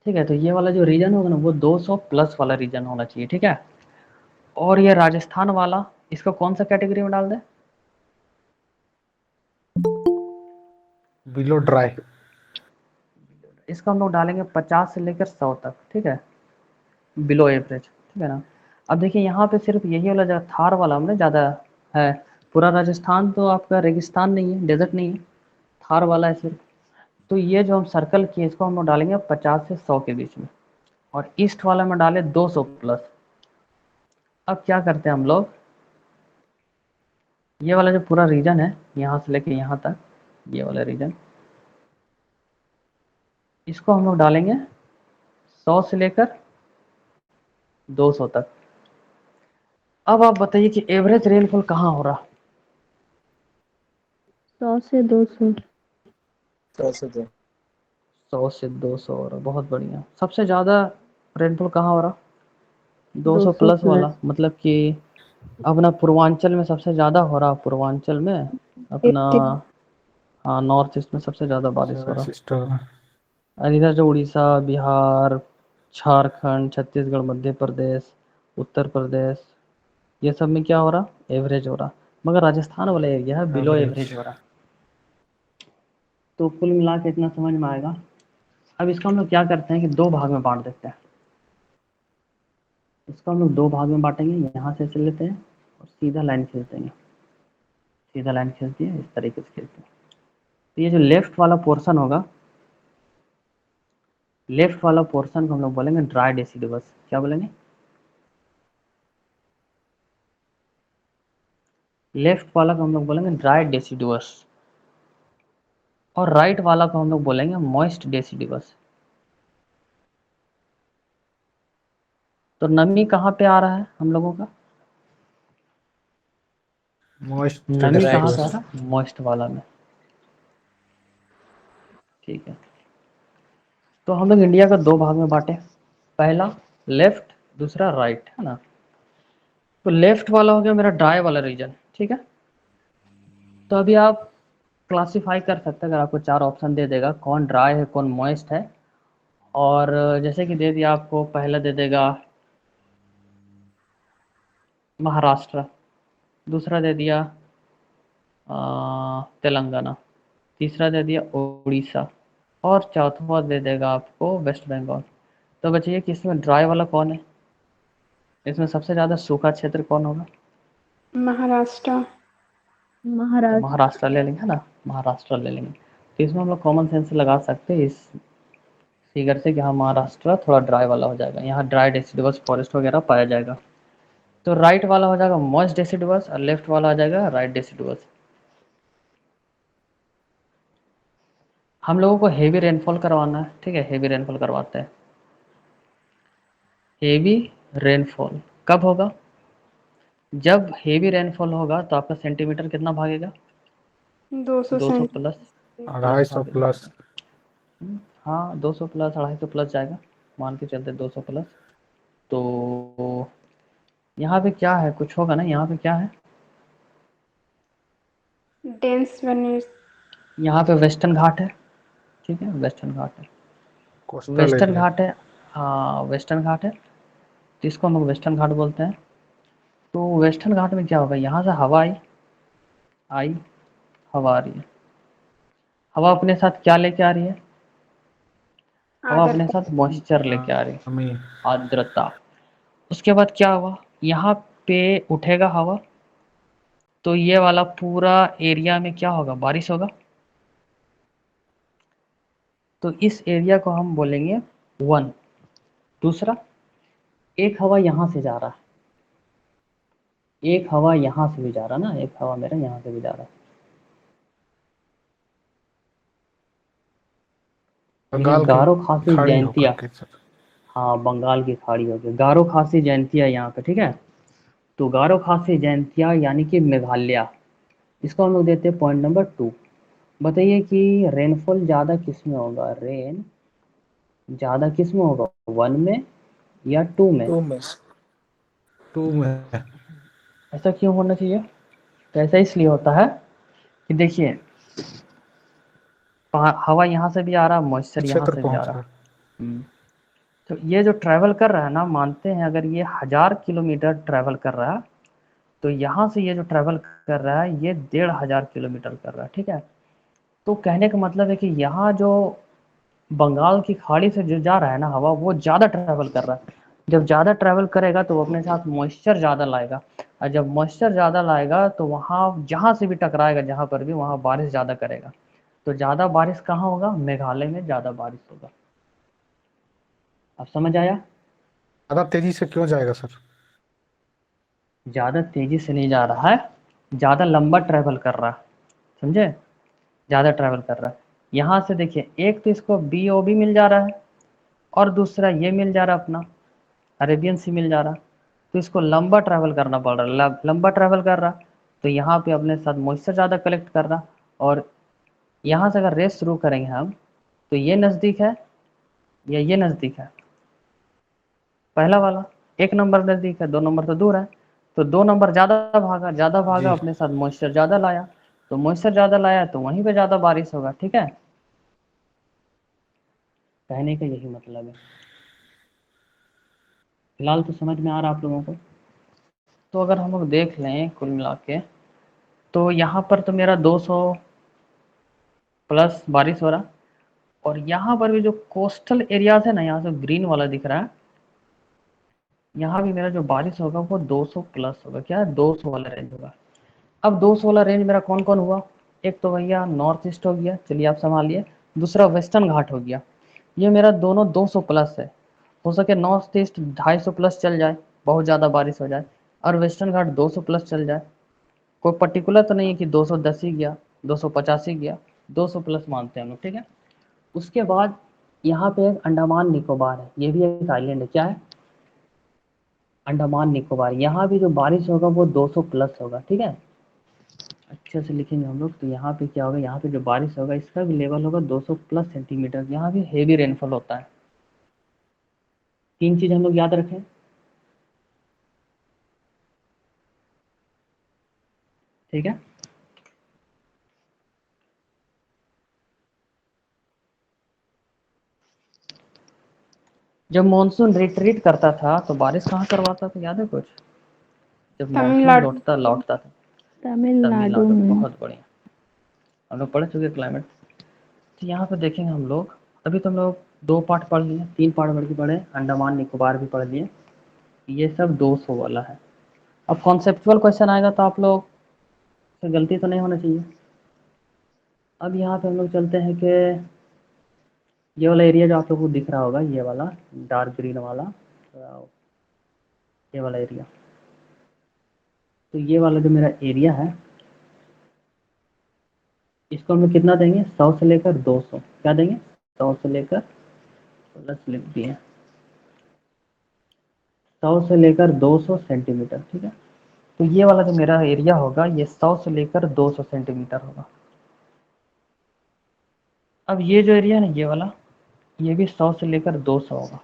ठीक है। तो ये वाला जो रीजन होगा ना वो 200 प्लस वाला रीजन होना चाहिए, ठीक है। और ये राजस्थान वाला, इसको कौन सा कैटेगरी में डाल दें, बिलो ड्राई। इसको हम लोग डालेंगे 50 से लेकर 100 तक, ठीक है, बिलो एवरेज, ठीक है ना। अब देखिए यहाँ पे सिर्फ यही वाला जगह थार वाला हमने ज़्यादा है। पूरा राजस्थान तो आपका रेगिस्तान नहीं है, डेजर्ट नहीं है, थार वाला है सिर्फ। तो ये जो हम सर्कल किए इसको हम लोग डालेंगे 50 से 100 के बीच में, और ईस्ट वाला में डाले 200 प्लस। अब क्या करते हैं हम लोग, ये वाला जो पूरा रीजन है यहाँ से लेके यहाँ तक, ये वाला रीजन, इसको हम लोग डालेंगे 100 से लेकर 200 तक। अब आप बताइए कि एवरेज रेनफॉल कहाँ हो रहा, 100 से 200। 100 से 200 हो रहा, बहुत बढ़िया। सबसे ज़्यादा रेनफॉल कहाँ हो रहा, 200 200 प्लस वाला, प्लस। मतलब कि अपना पूर्वांचल में सबसे ज़्यादा हो रहा, पूर्वांचल में अपना, 80। हाँ नॉर्थ ईस्ट में सबसे ज़्यादा बारिश हो सेवन रहा। सिस्टर। और इधर जो उड़ीसा, बिहार, झारखंड, छत्तीसगढ़, मध्य प्रदेश, उत्तर प्रदेश, ये सब में क्या हो रहा, एवरेज हो रहा। मगर राजस्थान वाला एरिया है बिलो एवरेज। एवरेज हो रहा। तो कुल मिला के इतना समझ में आएगा। अब इसको हम लोग क्या करते हैं कि दो भाग में बांट देते हैं। इसको हम लोग दो भाग में बांटेंगे, यहाँ से चल लेते हैं और सीधा लाइन खींच देंगे, सीधा लाइन खींच दिया, इस तरीके से खींचते हैं। तो ये जो लेफ्ट वाला पोर्शन होगा, लेफ्ट वाला पोर्शन को हम लोग बोलेंगे ड्राई डेसिडुअस। क्या बोलेंगे, लेफ्ट वाला को हम लोग बोलेंगे ड्राई डेसिडुअस। और राइट वाला को हम लोग बोलेंगे मॉइस्ट डेसिडुअस। तो नमी कहाँ पे आ रहा है हम लोगों का? मॉइस्ट नमी कहाँ पे आ डेसिडुअस। रहा है? मॉइस्ट वाला में। ठीक है, तो हम लोग इंडिया को दो भाग में बांटे, पहला लेफ्ट, दूसरा राइट, है ना। तो लेफ्ट वाला हो गया मेरा ड्राई वाला रीजन, ठीक है। तो अभी आप क्लासिफाई कर सकते हैं, अगर आपको चार ऑप्शन दे देगा कौन ड्राई है कौन मॉइस्ट है। और जैसे कि दे दिया आपको, पहला दे देगा महाराष्ट्र, दूसरा दे दिया तेलंगाना, तीसरा दे दिया उड़ीसा, और चौथा दे देगा आपको वेस्ट बंगाल। तो बचिए कि इसमें ड्राई वाला कौन है, इसमें सबसे ज़्यादा सूखा क्षेत्र कौन होगा? महाराष्ट्र। तो महाराष्ट्र। महाराष्ट्र ले लेंगे, है ना, महाराष्ट्र ले लेंगे। तो इसमें हम लोग कॉमन सेंस लगा सकते हैं इस फिगर से कि हाँ महाराष्ट्र थोड़ा ड्राई वाला हो जाएगा, यहाँ ड्राई डेसिडुअस फॉरेस्ट वगैरह पाया जाएगा। तो राइट वाला हो जाएगा मॉइस्ट डेसिडुअस और लेफ्ट वाला हो जाएगा राइट डेसिडुअस। हम लोगों को हेवी रेनफॉल करवाना है, ठीक है, हेवी रेनफॉल करवाते हैं। हेवी रेनफॉल कब होगा? जब हेवी रेनफॉल होगा तो आपका सेंटीमीटर कितना भागेगा? 200 200 प्लस, प्लस 250 भागेगा। प्लस। हाँ 200 प्लस 250 प्लस जाएगा, मान के चलते 200 प्लस। तो यहाँ पे क्या है, कुछ होगा ना, यहाँ पे क्या है, डेंस बनी। यहाँ पे वेस्टर्न घाट है, ठीक है, वेस्टर्न घाट है, कोस्टल वेस्टर्न एरिया। घाट है। हाँ वेस्टर्न घाट है, तो इसको हम लोग वेस्टर्न घाट बोलते हैं। तो वेस्टर्न घाट में क्या होगा, यहाँ से हवा आई आई, हवा आ रही है, हवा अपने साथ क्या लेके आ रही है? हवा अपने आदर। साथ मॉइस्चर लेके आ रही है, हमें आर्द्रता। उसके बाद क्या हुआ, यहाँ पे उठेगा हवा, तो ये वाला पूरा एरिया में क्या होगा, बारिश होगा। तो इस एरिया को हम बोलेंगे वन। दूसरा, एक हवा यहाँ से जा रहा है, एक हवा यहाँ से भी जा रहा ना, एक हवा मेरा यहाँ से भी जा रहा है, ये बंगाल की गारो खासी खाड़ी होकर जयंतिया। के सर। हाँ बंगाल की खाड़ी हो गई, गारो खासी जयंतिया यहाँ पे, ठीक है। तो गारो खासी जयंतिया यानी कि मेघालय, इसको हम लोग देते हैं पॉइंट नंबर 2। बताइए कि रेनफॉल ज़्यादा किस में होगा, रेन ज़्यादा किस में होगा, 1 में या 2 में? 2 में। ऐसा क्यों होना चाहिए? तो ऐसा इसलिए होता है कि देखिए, हवा यहाँ से भी आ रहा, मॉइस्चर यहाँ क्षेत्र से भी आ पहुंच रहा। रहा। हम्म, तो ये जो ट्रैवल कर रहा है ना, मानते हैं अगर ये 1000 किलोमीटर ट्रैवल कर रहा है, तो यहाँ से ये जो ट्रैवल कर रहा है ये 1500 किलोमीटर कर रहा है, ठीक है। तो कहने का मतलब है कि यहाँ जो बंगाल की खाड़ी से जो जा रहा है ना हवा, वो ज़्यादा ट्रैवल कर रहा है। जब ज़्यादा ट्रैवल करेगा तो वो अपने साथ मॉइस्चर ज़्यादा लाएगा, और जब मॉइस्चर ज़्यादा लाएगा तो वहाँ जहाँ से भी टकराएगा, जहाँ पर भी, वहाँ बारिश ज़्यादा करेगा। तो ज़्यादा बारिश कहाँ होगा, मेघालय में ज़्यादा बारिश होगा। अब समझ आया? ज्यादा तेजी से क्यों जाएगा सर? ज़्यादा तेज़ी से नहीं जा रहा है, ज़्यादा लंबा ट्रैवल कर रहा है, समझे, ज़्यादा ट्रैवल कर रहा है। यहाँ से देखिए, एक तो इसको बी ओ बी मिल जा रहा है, और दूसरा ये मिल जा रहा है अपना अरेबियन सी मिल जा रहा। तो इसको लंबा ट्रैवल करना पड़ रहा है, लंबा ट्रैवल कर रहा, तो यहाँ पे अपने साथ मॉइस्चर ज़्यादा कलेक्ट कर रहा। और यहाँ से अगर रेस शुरू करेंगे हम, तो ये नज़दीक है या ये नज़दीक है, पहला वाला, एक नंबर नज़दीक है, 2 नंबर तो दूर है। तो 2 नंबर ज़्यादा भागा, ज़्यादा भागा, जी। अपने साथ मॉइस्चर ज़्यादा लाया, तो मॉइस्चर ज़्यादा लाया तो वहीं पे ज़्यादा बारिश होगा, ठीक है। कहने का यही मतलब है। फिलहाल तो समझ में आ रहा आप लोगों को? तो अगर हम लोग देख लें कुल मिला के, तो यहाँ पर तो मेरा 200 प्लस बारिश हो रहा, और यहाँ पर भी जो कोस्टल एरियाज है ना, यहाँ से ग्रीन वाला दिख रहा है, यहाँ भी मेरा जो बारिश होगा वो 200 प्लस होगा, क्या है, 200 वाला रेंज होगा। अब 200 वाला रेंज मेरा कौन कौन हुआ, एक तो भैया नॉर्थ ईस्ट हो गया, चलिए आप संभालिए, दूसरा वेस्टर्न घाट हो गया। ये मेरा दोनों 200 प्लस है, हो सके नॉर्थ ईस्ट 250 प्लस चल जाए, बहुत ज़्यादा बारिश हो जाए, और वेस्टर्न घाट 200 प्लस चल जाए। कोई पर्टिकुलर तो नहीं है कि 210 ही गया, 250 ही गया, 200 प्लस मानते हैं हम लोग, ठीक है। उसके बाद यहाँ पे एक अंडमान निकोबार है, ये भी एक आइलैंड है। क्या है? अंडमान निकोबार। यहाँ भी जो बारिश होगा वो 200 प्लस होगा, ठीक है। अच्छे से लिखेंगे हम लोग। तो यहाँ पे क्या होगा, यहाँ पे जो बारिश होगा इसका भी लेवल होगा 200 प्लस सेंटीमीटर। यहाँ भी हेवी रेनफॉल होता है। 3 चीज़ हम लोग याद रखें, ठीक है। जब मानसून रिट्रीट करता था तो बारिश कहाँ करवाता था, याद है कुछ? जब मानसून तमिलनाडु। लौटता लौटता था तमिलनाडु तमिलनाडु। में। बहुत बढ़िया, हम लोग पढ़ चुके क्लाइमेट। तो यहाँ पे देखेंगे हम लोग, अभी तो हम लोग 2 पार्ट पढ़ लिए, 3 पार्ट बढ़ के पढ़े, अंडमान निकोबार भी पढ़ लिए। ये सब 200 वाला है। अब कॉन्सेप्चुअल क्वेश्चन आएगा तो आप लोग से गलती तो नहीं होना चाहिए। अब यहाँ पे हम लोग चलते हैं कि ये वाला एरिया जो आप लोग को दिख रहा होगा, ये वाला डार्क ग्रीन वाला, ये वाला एरिया, तो ये वाला जो मेरा एरिया है इसको हम लोग कितना देंगे, 100 से लेकर 200। क्या देंगे? 100 से लेकर, प्लस लिख दिए, 100 से लेकर 200 सेंटीमीटर, ठीक है। तो ये वाला जो मेरा एरिया होगा ये 100 से लेकर 200 सेंटीमीटर होगा। अब ये जो एरिया है ना, ये वाला, ये भी 100 से लेकर 200 होगा।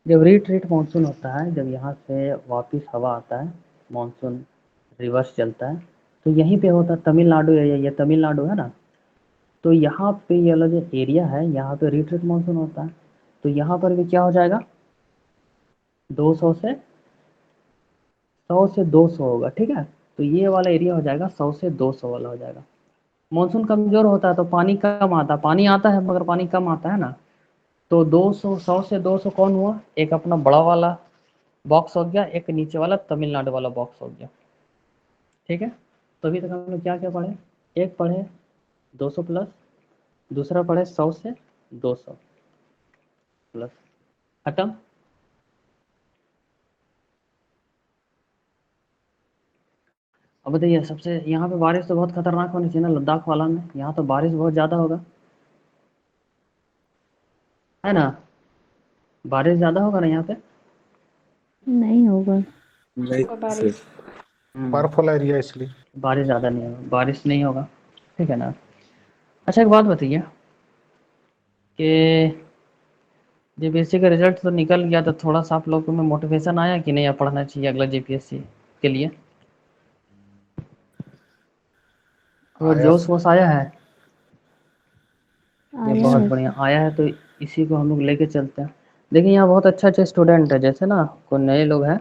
जब रिट्रीट मानसून होता है, जब यहाँ से वापस हवा आता है, मानसून रिवर्स चलता है, तो यहीं पे होता है तमिलनाडु एरिया। ये तमिलनाडु है ना, तो यहाँ पे ये वाला जो एरिया है यहाँ पे रिट्रीट मानसून होता है। तो यहाँ पर भी क्या हो जाएगा, 200 से 100 से 200 होगा, ठीक है। तो ये वाला एरिया हो जाएगा 100 से 200 वाला हो जाएगा। मानसून कमज़ोर होता है तो पानी कम आता है, पानी आता है मगर पानी कम आता है ना। तो 200, 100 से 200 कौन हुआ, एक अपना बड़ा वाला बॉक्स हो गया, एक नीचे वाला तमिलनाडु वाला बॉक्स हो गया, ठीक है। तो अभी तक हम लोग क्या क्या पढ़े, एक पढ़े 200 प्लस, दूसरा पढ़े 100 से 200 प्लस, खत्म। अब बताइए, सबसे यहाँ पे बारिश तो बहुत खतरनाक होनी चाहिए ना, लद्दाख वाला में, यहाँ तो बारिश बहुत ज़्यादा होगा, है ना। बारिश ज़्यादा होगा ना यहाँ पे। नहीं होगा। होगा बारिश। बर्फ वाला एरिया इसलिए। बारिश ज़्यादा नहीं होगा, बारिश नहीं होगा, ठीक है ना। अच्छा एक बात बताइए कि जीपीएससी का रिजल्ट तो निकल गया, तो थोड़ा सा आप लोगों में मोटिवेशन आया कि नहीं, अब पढ़ना चाहिए अगला जीपीएससी के लिए, और आया जोश वोश आया है? ये आया बहुत है बढ़िया सर। आया है, तो इसी को हम लोग लेके चलते हैं। देखिए यहाँ बहुत अच्छे अच्छे स्टूडेंट है, जैसे ना कोई नए लोग हैं,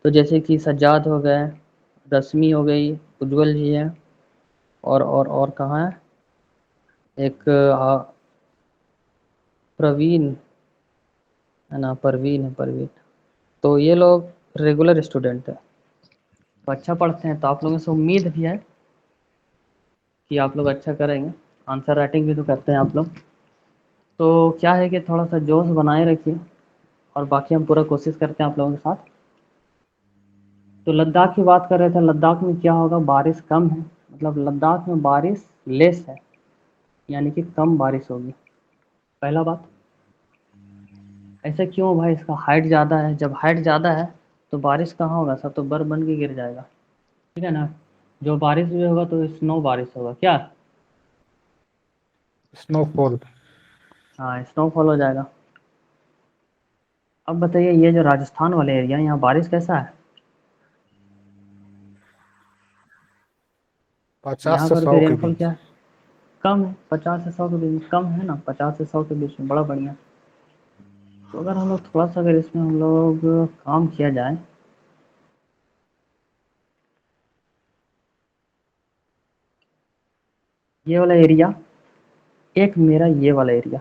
तो जैसे कि सज्जाद हो गए, रश्मि हो गई, उज्जवल जी हैं, और कहाँ है, एक प्रवीण है ना, परवीन है, परवीन। तो ये लोग रेगुलर स्टूडेंट है, तो अच्छा पढ़ते हैं, तो आप लोगों से उम्मीद भी है कि आप लोग अच्छा करेंगे। आंसर राइटिंग भी तो करते हैं आप लोग। तो क्या है कि थोड़ा सा जोश बनाए रखिए, और बाकी हम पूरा कोशिश करते हैं आप लोगों के साथ। तो लद्दाख की बात कर रहे थे, लद्दाख में क्या होगा, बारिश कम है, मतलब लद्दाख में बारिश लेस है, यानी कि कम बारिश होगी, पहला बात। ऐसा क्यों भाई, इसका हाइट ज़्यादा है, जब हाइट ज़्यादा है तो बारिश कहाँ होगा, सब तो बर्फ़ बन के गिर जाएगा, ठीक है ना। जो बारिश भी होगा तो स्नो बारिश होगा, क्या? स्नोफॉल। हाँ, स्नोफॉल हो जाएगा। अब बताइए, ये जो राजस्थान वाले एरिया है यहाँ बारिश कैसा है? 50 यहाँ से पर 100 भी के रेनफॉल बीच। क्या है, कम है, 50 से 100 के बीच में, कम है ना, 50 से 100 के बीच में, बड़ा बढ़िया। तो अगर हम लोग थोड़ा सा, अगर इसमें हम लोग काम किया जाए, ये वाला एरिया, एक मेरा ये वाला एरिया,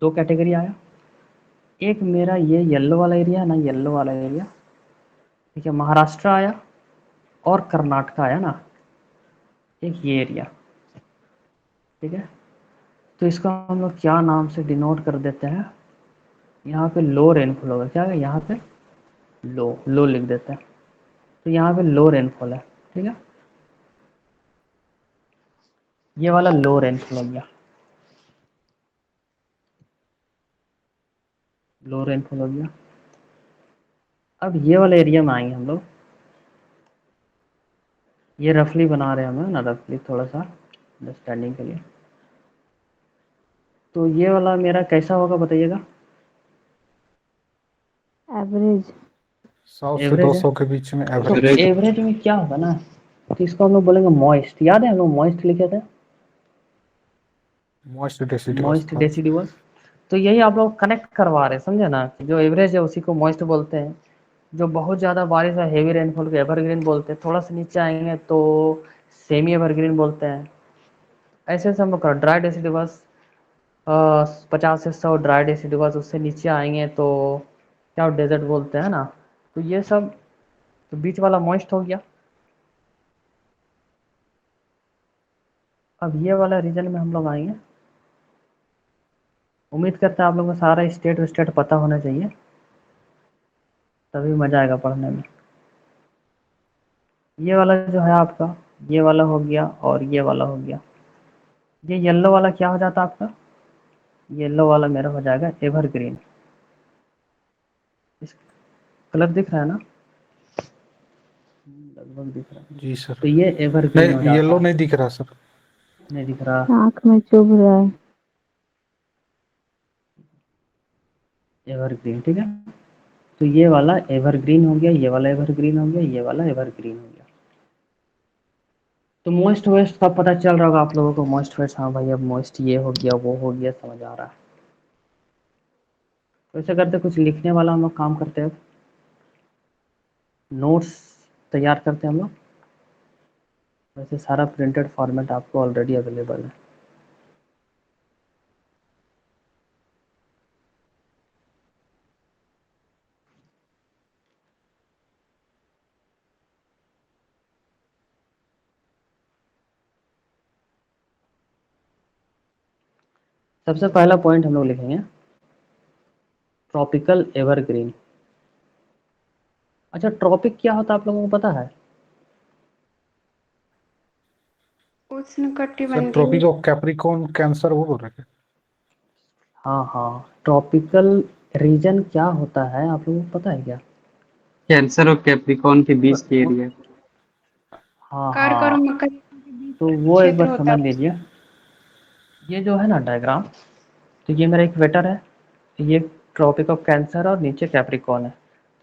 दो कैटेगरी आया। एक मेरा ये येलो वाला एरिया है ना, येलो वाला एरिया, ठीक है, महाराष्ट्र आया, और कर्नाटक आया ना, एक ये एरिया, ठीक है। तो इसको हम लोग क्या नाम से डिनोट कर देते हैं, यहाँ पे लो रेनफॉल होगा, क्या है यहाँ पे, लो, लो लिख देते हैं। तो यहाँ पे लो रेनफॉल है, ठीक है। ये वाला लो रेनफॉल हो गया, लो रेनफॉल हो गया। अब ये वाले एरिया में आएंगे हम लोग, ये रफली बना रहे हैं हमें ना, रफली थोड़ा सा अंडरस्टैंडिंग के लिए। तो ये वाला मेरा कैसा होगा बताइएगा? एवरेज। 100 से एवरेज है। 200 के बीच में तो एवरेज। एवरेज में क्या होगा ना, तो इसको हम लोग बोलेंगे मॉइस्ट। याद है हम लोग मॉइस्ट लिखे थे, मॉइस्ट डेसिडुअस मॉइस्ट था। डेसिडुअस। तो यही आप लोग कनेक्ट करवा रहे हैं, समझे ना, कि जो एवरेज है उसी को मॉइस्ट बोलते हैं। जो बहुत ज़्यादा बारिश है हेवी रेनफॉल को एवरग्रीन बोलते हैं, थोड़ा सा नीचे आएंगे तो सेमी एवरग्रीन बोलते हैं। ऐसे ऐसे हम लोग ड्राई डेसिडुअस 50 से 100 ड्राई डेसिडुअस, उससे नीचे आएंगे तो क्या डेजर्ट बोलते हैं ना। तो ये सब, तो बीच वाला मॉइस्ट हो गया। अब ये वाला रीजन में हम लोग आएंगे। उम्मीद करते हैं आप लोगों को सारा स्टेट पता होना चाहिए, तभी मज़ा आएगा पढ़ने में। ये वाला जो है आपका, ये वाला हो गया और ये वाला हो गया। ये येलो वाला क्या हो जाता है आपका? येलो वाला मेरा हो जाएगा एवरग्रीन। इस कलर दिख रहा है ना, लगभग दिख रहा है। जी सर। तो ये एवरग्रीन हो नहीं, जाता येलो है। नहीं दिख रहा सर। नहीं दिख रहा? आँख में चुभ रहा है। एवरग्रीन, ठीक है। तो ये वाला एवरग्रीन हो गया, ये वाला एवरग्रीन हो गया, ये वाला एवरग्रीन हो गया। तो मोस्ट वेस्ट का पता चल रहा होगा आप लोगों को, मोस्ट वेस्ट, हाँ भाई अब मोस्ट ये हो गया वो हो गया, समझ आ रहा है। तो ऐसे करते कुछ लिखने वाला हम लोग काम करते हैं, नोट्स तैयार करते हैं हम लोग। वैसे सारा प्रिंटेड फॉर्मेट आपको ऑलरेडी अवेलेबल है। सबसे पहला पॉइंट हम लोग लिखेंगे ट्रॉपिकल एवरग्रीन। अच्छा, ट्रॉपिक क्या होता है आप लोगों को पता है? सर उष्णकटिबंधीय। ट्रॉपिक ऑफ कैप्रिकॉर्न कैंसर वो बोल रहे थे। हाँ हाँ, ट्रॉपिकल रीजन क्या होता है आप लोगों को पता है क्या? कैंसर और कैप्रिकॉर्न के बीच के एरिया। हाँ कार्क और हाँ, मकर तो वो एक क्षेत्र बार होता समझ है। लीजिए। ये जो है ना डायग्राम, तो ये मेरा इक्वेटर है, ये ट्रॉपिक ऑफ कैंसर और नीचे कैप्रिकॉर्न है।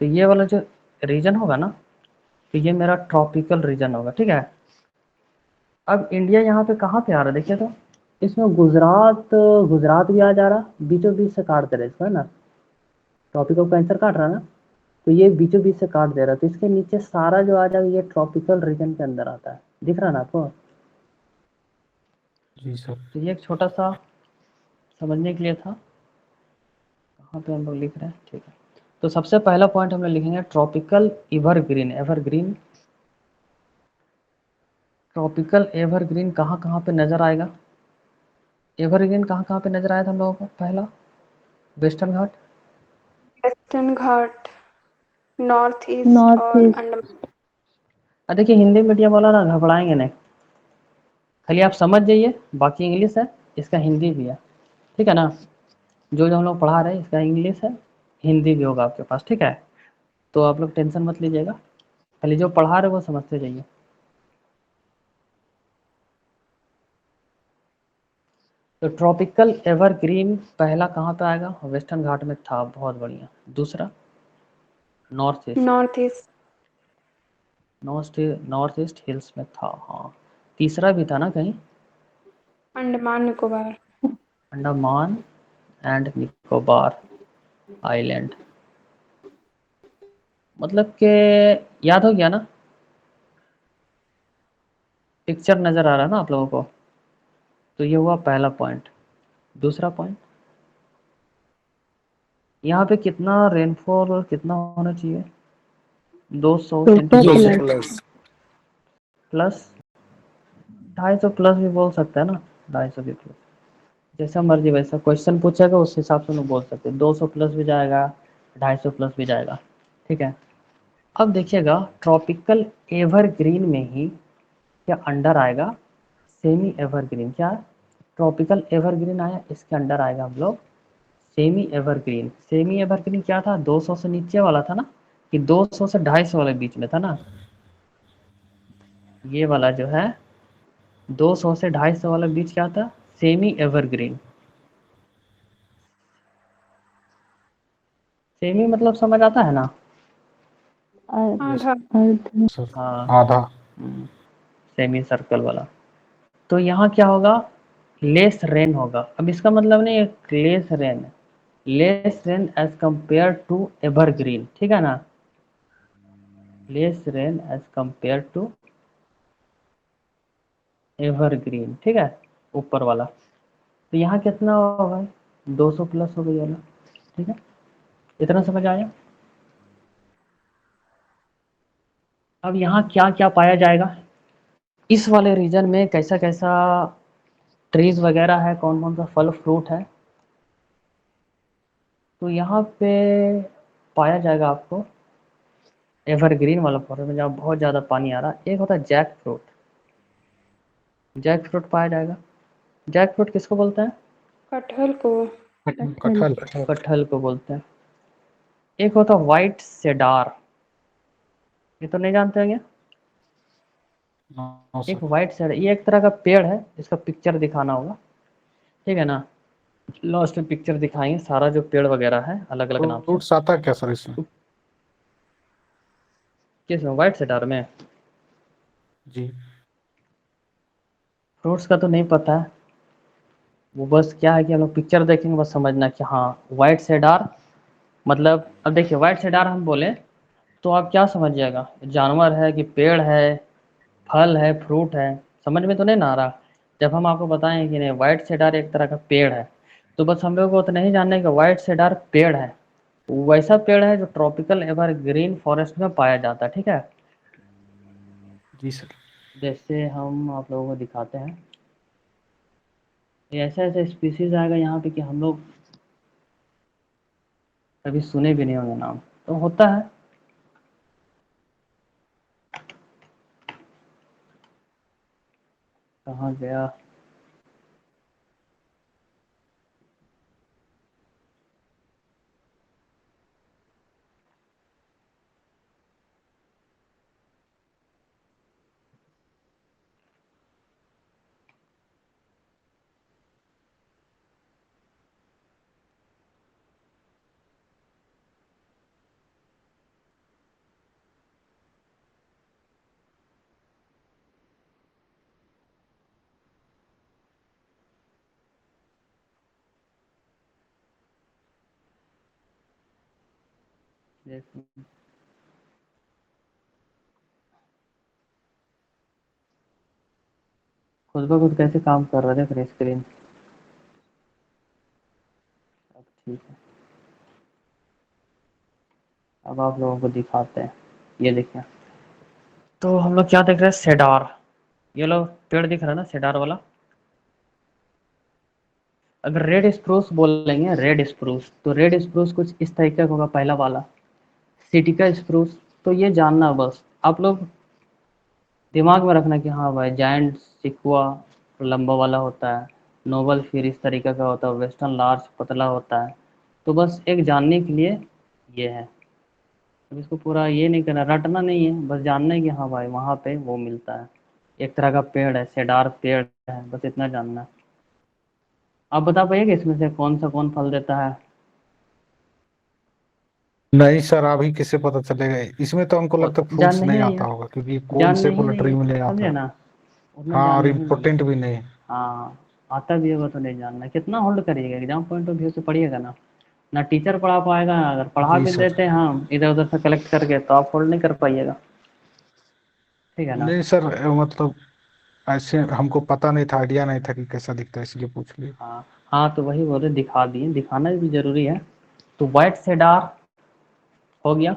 तो ये वाला जो रीजन होगा ना, तो ये मेरा ट्रॉपिकल रीजन होगा, ठीक है। अब इंडिया यहाँ पे कहाँ पे आ रहा है देखिए, तो इसमें गुजरात, गुजरात भी आ जा रहा, बीचों बीच से काट दे रहा है इसको, है ना, ट्रॉपिक ऑफ कैंसर काट रहा है ना, तो ये बीचों बीच से काट दे रहा है, तो इसके नीचे सारा जो आ जाएगा ये ट्रॉपिकल रीजन के अंदर आता है। दिख रहा है ना आपको? जी सर। तो ये एक छोटा सा समझने के लिए था। कहाँ पे हम लोग लिख रहे हैं, ठीक है। तो सबसे पहला पॉइंट हम लोग लिखेंगे tropical evergreen. Evergreen, tropical evergreen कहाँ कहाँ पे नज़र आएगा? एवरग्रीन कहाँ कहाँ पे नज़र आया था हम लोगों को? पहला वेस्टर्न घाट, वेस्टर्न घाट, नॉर्थ ईस्ट नॉर्थ और ईस्ट। अंडमान। देखिए हिंदी मीडियम वाला ना घबराएंगे नहीं, खाली आप समझ जाइए, बाकी इंग्लिश है, इसका हिंदी भी है, ठीक है ना। जो जो हम लोग पढ़ा रहे हैं इसका इंग्लिश है, हिंदी भी होगा आपके पास, ठीक है। तो आप लोग टेंशन मत लीजिएगा, खाली जो पढ़ा रहे वो समझते जाइए। तो ट्रॉपिकल एवरग्रीन पहला कहाँ पे आएगा? वेस्टर्न घाट में था, बहुत बढ़िया। दूसरा north east, north east, north east hills में था, हाँ। तीसरा भी था ना कहीं? अंडमान निकोबार। Andaman and Nicobar island. मतलब कि याद हो गया ना, पिक्चर नज़र आ रहा है ना आप लोगों को? तो ये हुआ पहला पॉइंट। दूसरा पॉइंट, यहाँ पे कितना रेनफॉल और कितना होना चाहिए? 200 super centimetre plus. Plus, 250 plus भी बोल सकते हैं ना, 250 भी प्लस, जैसा मर्जी, वैसा क्वेश्चन पूछेगा उस हिसाब से उन्हें बोल सकते हैं। 200 प्लस भी जाएगा, 250 प्लस भी जाएगा, ठीक है। अब देखिएगा ट्रॉपिकल एवरग्रीन में ही क्या अंडर आएगा सेमी एवरग्रीन, क्या ट्रॉपिकल एवरग्रीन आया, इसके अंडर आएगा हम लोग सेमी एवरग्रीन। सेमी एवरग्रीन क्या था, 200 से नीचे वाला था ना, कि 200 से 250 वाले बीच में था ना, ये वाला जो है 200 से 250 वाला बीच क्या था, सेमी एवरग्रीन। सेमी मतलब समझ आता है ना। यस आधा। अर्ध सर। हाँ, आधा। सेमी सर्कल वाला। तो यहाँ क्या होगा, लेस रेन होगा। अब इसका मतलब नहीं है less rain, less rain as compare to evergreen, ठीक है ना, less rain as compare to evergreen, ठीक है, ऊपर वाला। तो यहाँ कितना होगा, 200 प्लस हो गई वाला, ठीक है, इतना समझ आया। अब यहाँ क्या क्या पाया जाएगा, इस वाले रीजन में कैसा कैसा ट्रीज वगैरह है, कौन कौन सा फल फ्रूट है। तो यहाँ पे पाया जाएगा आपको एवरग्रीन वाला फॉरेस्ट में, जहाँ बहुत ज़्यादा पानी आ रहा है, एक होता है जैक फ्रूट। जैक फ्रूट पाया जाएगा। जैक फ्रूट किसको बोलते हैं, कटहल को। कटहल। कटहल को बोलते हैं। एक होता है वाइट सेडार, ये तो नहीं जानते होंगे। नो एक सर। वाइट सेडार, ये एक तरह का पेड़ है जिसका पिक्चर दिखाना होगा, ठीक है ना, लास्ट में पिक्चर दिखाएंगे सारा जो पेड़ वगैरह है अलग अलग नाम से। फ्रूट्स आता है क्या सर इसमें? किस में, वाइट सेडार में? जी। फ्रूट्स का तो नहीं पता है, वो बस क्या है कि हम लोग पिक्चर देखेंगे बस समझना कि हाँ वाइट सेडार मतलब। अब देखिए वाइट सेडार हम बोले तो आप क्या समझिएगा, जानवर है कि पेड़ है, फल है, फ्रूट है, समझ में तो नहीं ना आ रहा। जब हम आपको बताएं कि नहीं वाइट सेडार एक तरह का पेड़ है, तो बस हम लोग को उतना ही जानना है कि वाइट सेडार पेड़ है, वैसा पेड़ है जो ट्रॉपिकल एवरग्रीन फॉरेस्ट में पाया जाता है, ठीक है। जी सर। जैसे हम आप लोगों को दिखाते हैं, ये ऐसा ऐसा स्पीसीज आएगा यहाँ पे कि हम लोग कभी सुने भी नहीं होंगे नाम, तो होता है। कहाँ गया, देखो खुद ब खुद कैसे काम कर रहा है, देख रहे स्क्रीन। अब ठीक है, अब आप लोगों को दिखाते हैं, ये देखिए। तो हम लोग क्या देख रहे हैं, सेडार, ये लो पेड़ दिख रहा है ना सेडार वाला। अगर रेड स्प्रूस बोलेंगे, रेड स्प्रूस, तो रेड स्प्रूस कुछ इस तरीके का होगा, पहला वाला सिटिका स्प्रूस। तो ये जानना बस आप लोग दिमाग में रखना कि हाँ भाई जायंट सिकुआ लंबा वाला होता है, नोबल फिर इस तरीके का होता है, वेस्टर्न लार्ज पतला होता है। तो बस एक जानने के लिए ये है। अब इसको पूरा ये नहीं करना, रटना नहीं है, बस जानना है कि हाँ भाई वहाँ पे वो मिलता है, एक तरह का पेड़ है, सेडार पेड़ है, बस इतना जानना है। आप बता पाइएगा इसमें से कौन सा कौन फल देता है। नहीं सर, अभी किसे पता चलेगा? इसमें तो हमको लगता है जानना फ्रूट्स ही नहीं नहीं आता है, होगा, क्योंकि कौन जानना से ही वाला नहीं ट्री है, में नहीं आता समझे है। ना, उतना हाँ, और जानना ही नहीं है। इम्पोर्टेंट भी नहीं। हाँ, आता भी होगा तो नहीं जानना, कितना होल्ड करिएगा, एग्जाम पॉइंट ऑफ व्यू से पढ़िएगा ना, ना टीचर पढ़ा पाएगा, अगर पढ़ा जी भी सर। देते हैं हम इधर उधर से कलेक्ट करके तो आप होल्ड नहीं कर पाइएगा, ठीक है ना। नहीं सर, मतलब ऐसे हमको पता नहीं था, आइडिया नहीं था कि कैसा दिखता है, इसलिए पूछ लिया। हाँ हाँ, तो वही बोले दिखा दिए, दिखाना भी जरूरी है। तो वाइट सेडार हो गया,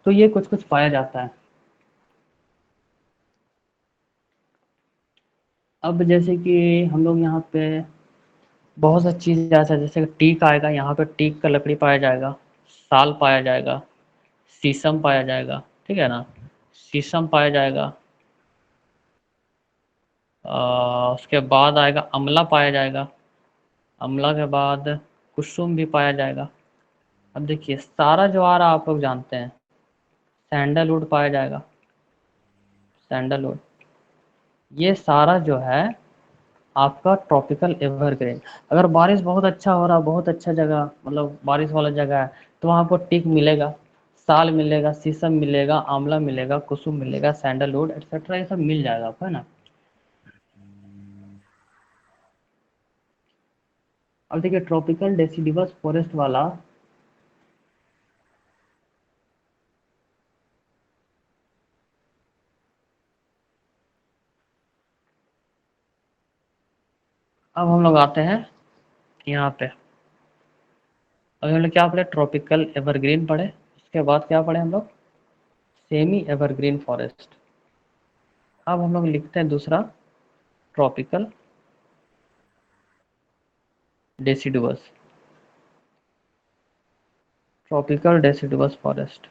तो ये कुछ कुछ पाया जाता है। अब जैसे कि हम लोग यहाँ पे बहुत सा चीज़ ऐसा है, जैसे टीक आएगा, यहाँ पे टीक का लकड़ी पाया जाएगा, साल पाया जाएगा, शीशम पाया जाएगा, ठीक है ना, शीशम पाया जाएगा। उसके बाद आएगा अमला पाया जाएगा, अमला के बाद कुसुम भी पाया जाएगा। अब देखिए सारा ज्वार आप लोग जानते हैं, सैंडलवुड पाया जाएगा, सैंडलवुड। ये सारा जो है आपका ट्रॉपिकल एवरग्रीन। अगर बारिश बहुत अच्छा हो रहा, बहुत अच्छा जगह, मतलब बारिश वाला जगह है, तो वहाँ आपको टीक मिलेगा, साल मिलेगा, शीशम मिलेगा, आंवला मिलेगा, कुसुम मिलेगा, सैंडलवुड एक्सेट्रा, ये सब मिल जाएगा आपको, है ना। अब देखिए ट्रॉपिकल डेसिडिवस फॉरेस्ट वाला, अब हम लोग आते हैं यहाँ पे। अभी हम लोग क्या पढ़े, ट्रॉपिकल एवरग्रीन पढ़े, उसके बाद क्या पढ़े हम लोग, सेमी एवरग्रीन फॉरेस्ट। अब हम लोग लिखते हैं दूसरा, tropical deciduous, tropical deciduous forest,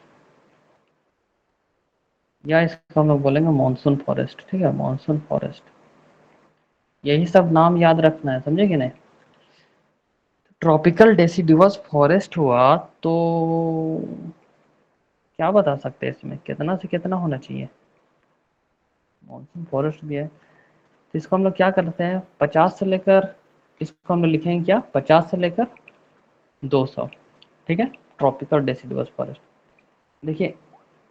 या इसको हम लोग बोलेंगे मॉनसून फॉरेस्ट। ठीक है, मॉनसून फॉरेस्ट, यही सब नाम याद रखना है, समझे कि नहीं। ट्रॉपिकल डेसिडुअस फॉरेस्ट हुआ तो क्या बता सकते हैं इसमें कितना से कितना होना चाहिए, मॉनसून फॉरेस्ट भी है, तो इसको हम लोग क्या करते हैं, 50 से लेकर, इसको हम लोग लिखेंगे क्या, 50 से लेकर 200। ठीक है, ट्रॉपिकल डेसिडुअस फॉरेस्ट। देखिए,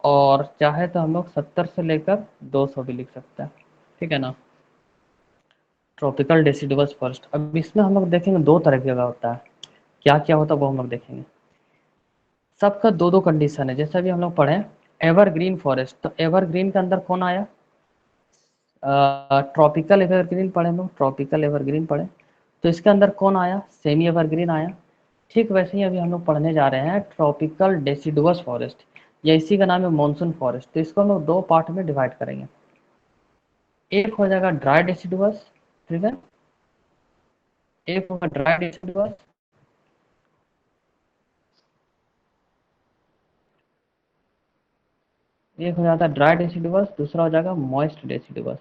और चाहे तो हम लोग 70 से लेकर 200 भी लिख सकते हैं। ठीक है ना, ट्रॉपिकल डेसिडुअस फॉरेस्ट। अब इसमें हम लोग देखेंगे दो तरह की जगह होता है, क्या क्या होता है वो हम लोग देखेंगे। सबका दो दो कंडीशन है, जैसा भी हम लोग पढ़े एवरग्रीन फॉरेस्ट, तो एवरग्रीन के अंदर कौन आया, ट्रॉपिकल एवरग्रीन पढ़े हम लोग, ट्रॉपिकल एवरग्रीन पढ़े, तो इसके अंदर कौन आया, सेमी एवरग्रीन आया। ठीक वैसे ही अभी हम लोग पढ़ने जा रहे हैं ट्रॉपिकल डेसिडुअस फॉरेस्ट, या इसी का नाम है मॉनसून फॉरेस्ट। तो इसको हम लोग दो पार्ट में डिवाइड करेंगे, एक हो जाएगा ड्राई डेसिडुअस, ठीक है, एक होगा ड्राई डेसिडुअस, एक हो जाता है ड्राई डेसिडुअस, दूसरा हो जाएगा मॉइस्ट डेसिडुअस।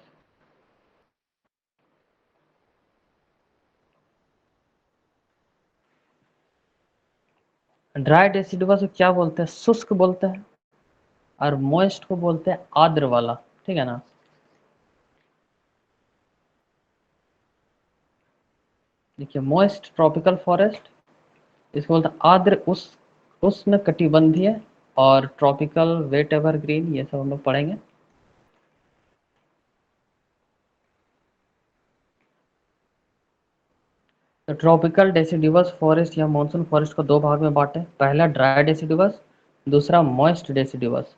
ड्राई डेसिडुअस को क्या बोलते हैं, शुष्क बोलते हैं, और मॉइस्ट को बोलते हैं आर्द्र वाला। ठीक है ना, देखिए मॉइस्ट ट्रॉपिकल फॉरेस्ट, इसको बोलते हैं आर्द्र उष्ण कटिबंधीय, और ट्रॉपिकल वेट एवरग्रीन, ये सब हम लोग पढ़ेंगे। तो ट्रॉपिकल डेसिडुअस फॉरेस्ट या मॉनसून फॉरेस्ट को दो भाग में बांटे, पहला ड्राई डेसिडुअस, दूसरा मॉइस्ट डेसिडुअस।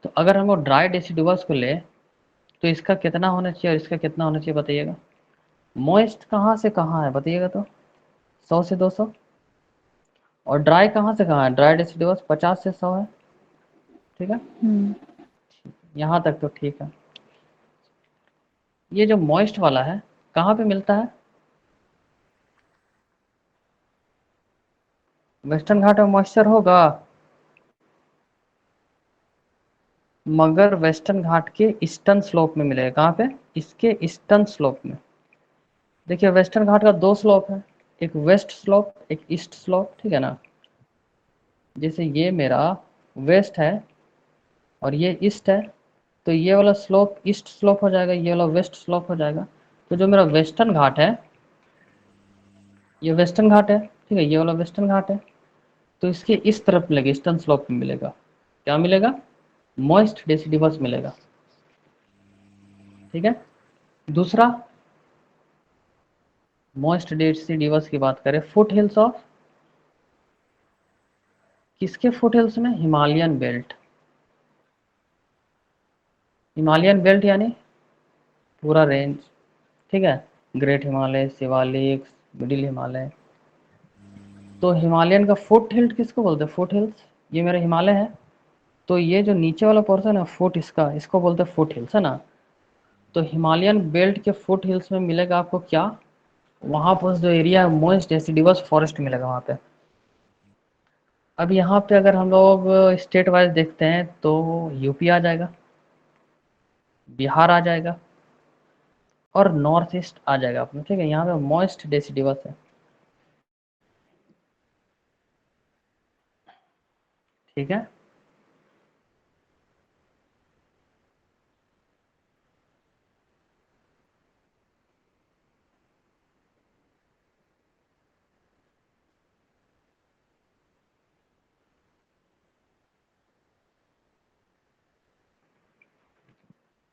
तो अगर हम लोग ड्राई डेसिडुअस को ले, तो इसका कितना होना चाहिए और इसका कितना होना चाहिए बताइएगा। मॉइस्ट कहाँ से कहाँ है बताइएगा, तो 100 से 200, और ड्राई कहाँ से कहाँ है, ड्राई डेसिडुअस 50 से 100 है। ठीक है, यहाँ तक तो ठीक है। ये जो मॉइस्ट वाला है कहाँ पे मिलता है, वेस्टर्न घाट में मॉइस्चर होगा, मगर वेस्टर्न घाट के ईस्टर्न स्लोप में मिलेगा। कहाँ पे, इसके ईस्टर्न स्लोप में। देखिए वेस्टर्न घाट का दो स्लोप है, एक वेस्ट स्लोप, एक ईस्ट स्लोप। ठीक है ना, जैसे ये मेरा वेस्ट है और ये ईस्ट है, तो ये वाला स्लोप ईस्ट स्लोप हो जाएगा, ये वाला वेस्ट स्लोप हो जाएगा। तो जो मेरा वेस्टर्न घाट है, ये वेस्टर्न घाट है, ठीक है, ये वाला वेस्टर्न घाट है, तो इसके इस तरफ मिलेगा, ईस्टर्न स्लोप में मिलेगा, क्या मिलेगा, मॉइस्ट डेसिडुअस मिलेगा। ठीक है, दूसरा मॉइस्ट डेसिडुअस की बात करें, फुट हिल्स ऑफ, किसके फुट हिल्स में, हिमालयन बेल्ट, हिमालयन बेल्ट यानी पूरा रेंज। ठीक है, ग्रेट हिमालय, शिवालिक, मिडिल हिमालय। तो हिमालयन का फुट हिल्स किसको बोलते हैं, फुट हिल्स, ये मेरा हिमालय है, तो ये जो नीचे वाला पोर्शन है फुट, इसको बोलते हैं फुट हिल्स, है ना। तो हिमालयन बेल्ट के फुट हिल्स में मिलेगा आपको क्या, वहाँ पर जो एरिया है मोस्ट डेसिडुअस फॉरेस्ट मिलेगा वहाँ पे। अब यहाँ पे अगर हम लोग स्टेट वाइज देखते हैं तो यूपी आ जाएगा, बिहार आ जाएगा, और नॉर्थ ईस्ट आ जाएगा अपना, ठीक है। यहाँ पे मॉइस्ट डेसिडिवस है, ठीक है।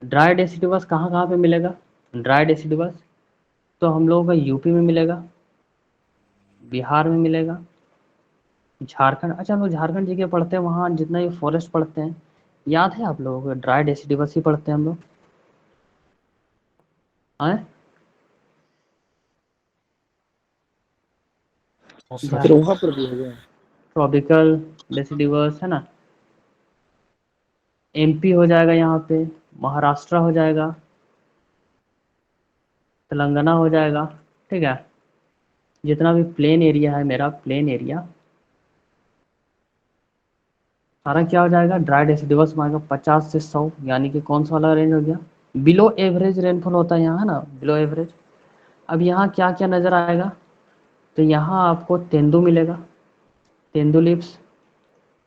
ड्राई डेसिडिवस कहाँ कहाँ पे मिलेगा? ड्राई डेसिडिवस तो हम लोगों का यूपी में मिलेगा, बिहार में मिलेगा, झारखंड। अच्छा, हम लोग झारखंड जी के पढ़ते हैं, वहाँ जितना ये फॉरेस्ट पढ़ते हैं, याद है आप लोगों को? ड्राई डेसिडिवस ही पढ़ते हैं हम लोग, आए सर वहाँ पर भी है। ट्रॉपिकल डेसिडिवस है ना। एमपी हो जाएगा यहाँ पे, महाराष्ट्र हो जाएगा, तेलंगाना हो जाएगा, ठीक है। जितना भी प्लेन एरिया है मेरा, प्लेन एरिया सारा क्या हो जाएगा? ड्राई डेसिडिवस में आएगा 50 से 100, यानी कि कौन सा वाला रेंज हो गया? बिलो एवरेज रेनफॉल होता है यहाँ, है ना, बिलो एवरेज। अब यहाँ क्या क्या नज़र आएगा? तो यहाँ आपको तेंदू मिलेगा, तेंदू लिप्स।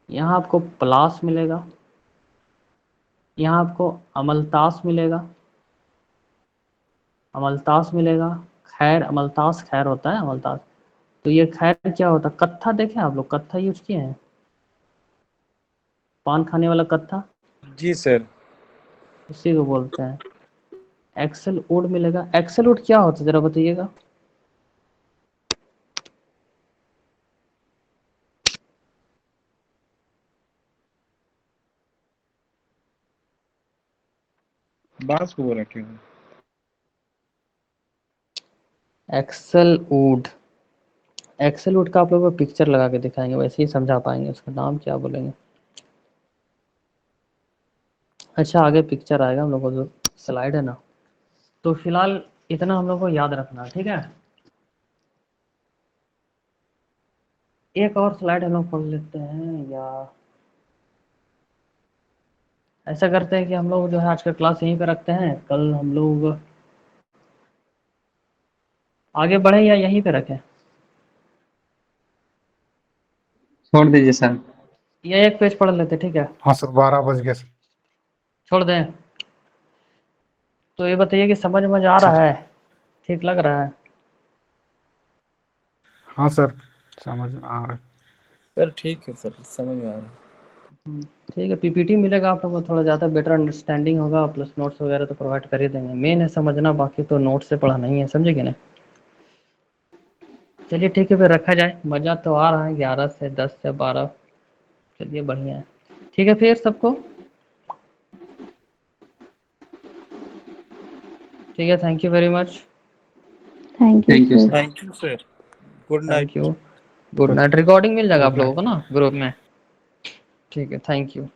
यहाँ आपको पलास मिलेगा, यहाँ आपको अमलतास मिलेगा, अमलतास मिलेगा। खैर, अमलतास खैर होता है, अमलतास। तो ये खैर क्या होता है? कत्था देखे आप लोग? कत्था यूज किए हैं? पान खाने वाला कत्था, जी सर। उसी को बोलते हैं। एक्सेल वुड मिलेगा। एक्सेल वुड क्या होता है जरा बताइएगा? बांस को बोल रखे हैं। एक्सेल वुड, एक्सेल वुड का आप लोगों को पिक्चर लगा के दिखाएंगे, वैसे ही समझा पाएंगे। उसका नाम क्या बोलेंगे? अच्छा, आगे पिक्चर आएगा हम लोग को, जो स्लाइड है ना। तो फिलहाल इतना हम लोग को याद रखना, ठीक है। एक और स्लाइड हम लोग पढ़ लेते हैं, या ऐसा करते हैं कि हम लोग जो है आज का क्लास यहीं पे रखते हैं, कल हम लोग आगे बढ़े या यहीं पे रखें? छोड़ दीजिए सर। ये एक पेज पढ़ लेते, ठीक है। हाँ सर 12 बज गए छोड़ दें? तो ये बताइए कि समझ में आ सर। रहा है? ठीक लग रहा है? हाँ सर समझ में आ रहा है। सर ठीक है सर, समझ में आ रहा है। ठीक है। पीपीटी मिलेगा आप लोगों को, थोड़ा ज़्यादा बेटर अंडरस्टैंडिंग होगा, प्लस नोट्स वगैरह तो प्रोवाइड कर ही देंगे। मेन है समझना, बाकी तो नोट से पढ़ना ही है, समझे कि नहीं? चलिए ठीक है, फिर रखा जाए। मज़ा तो आ रहा है, 11 से 10 से 12। चलिए बढ़िया है, ठीक है फिर सबको। ठीक है, thank you very much. Thank you thank you sir. Sir. Thank you sir. Good thank night. You. Good night. Recording मिल जाएगा गुड आप लोगों नाइट। को ना ग्रुप में? ठीक है, थैंक यू।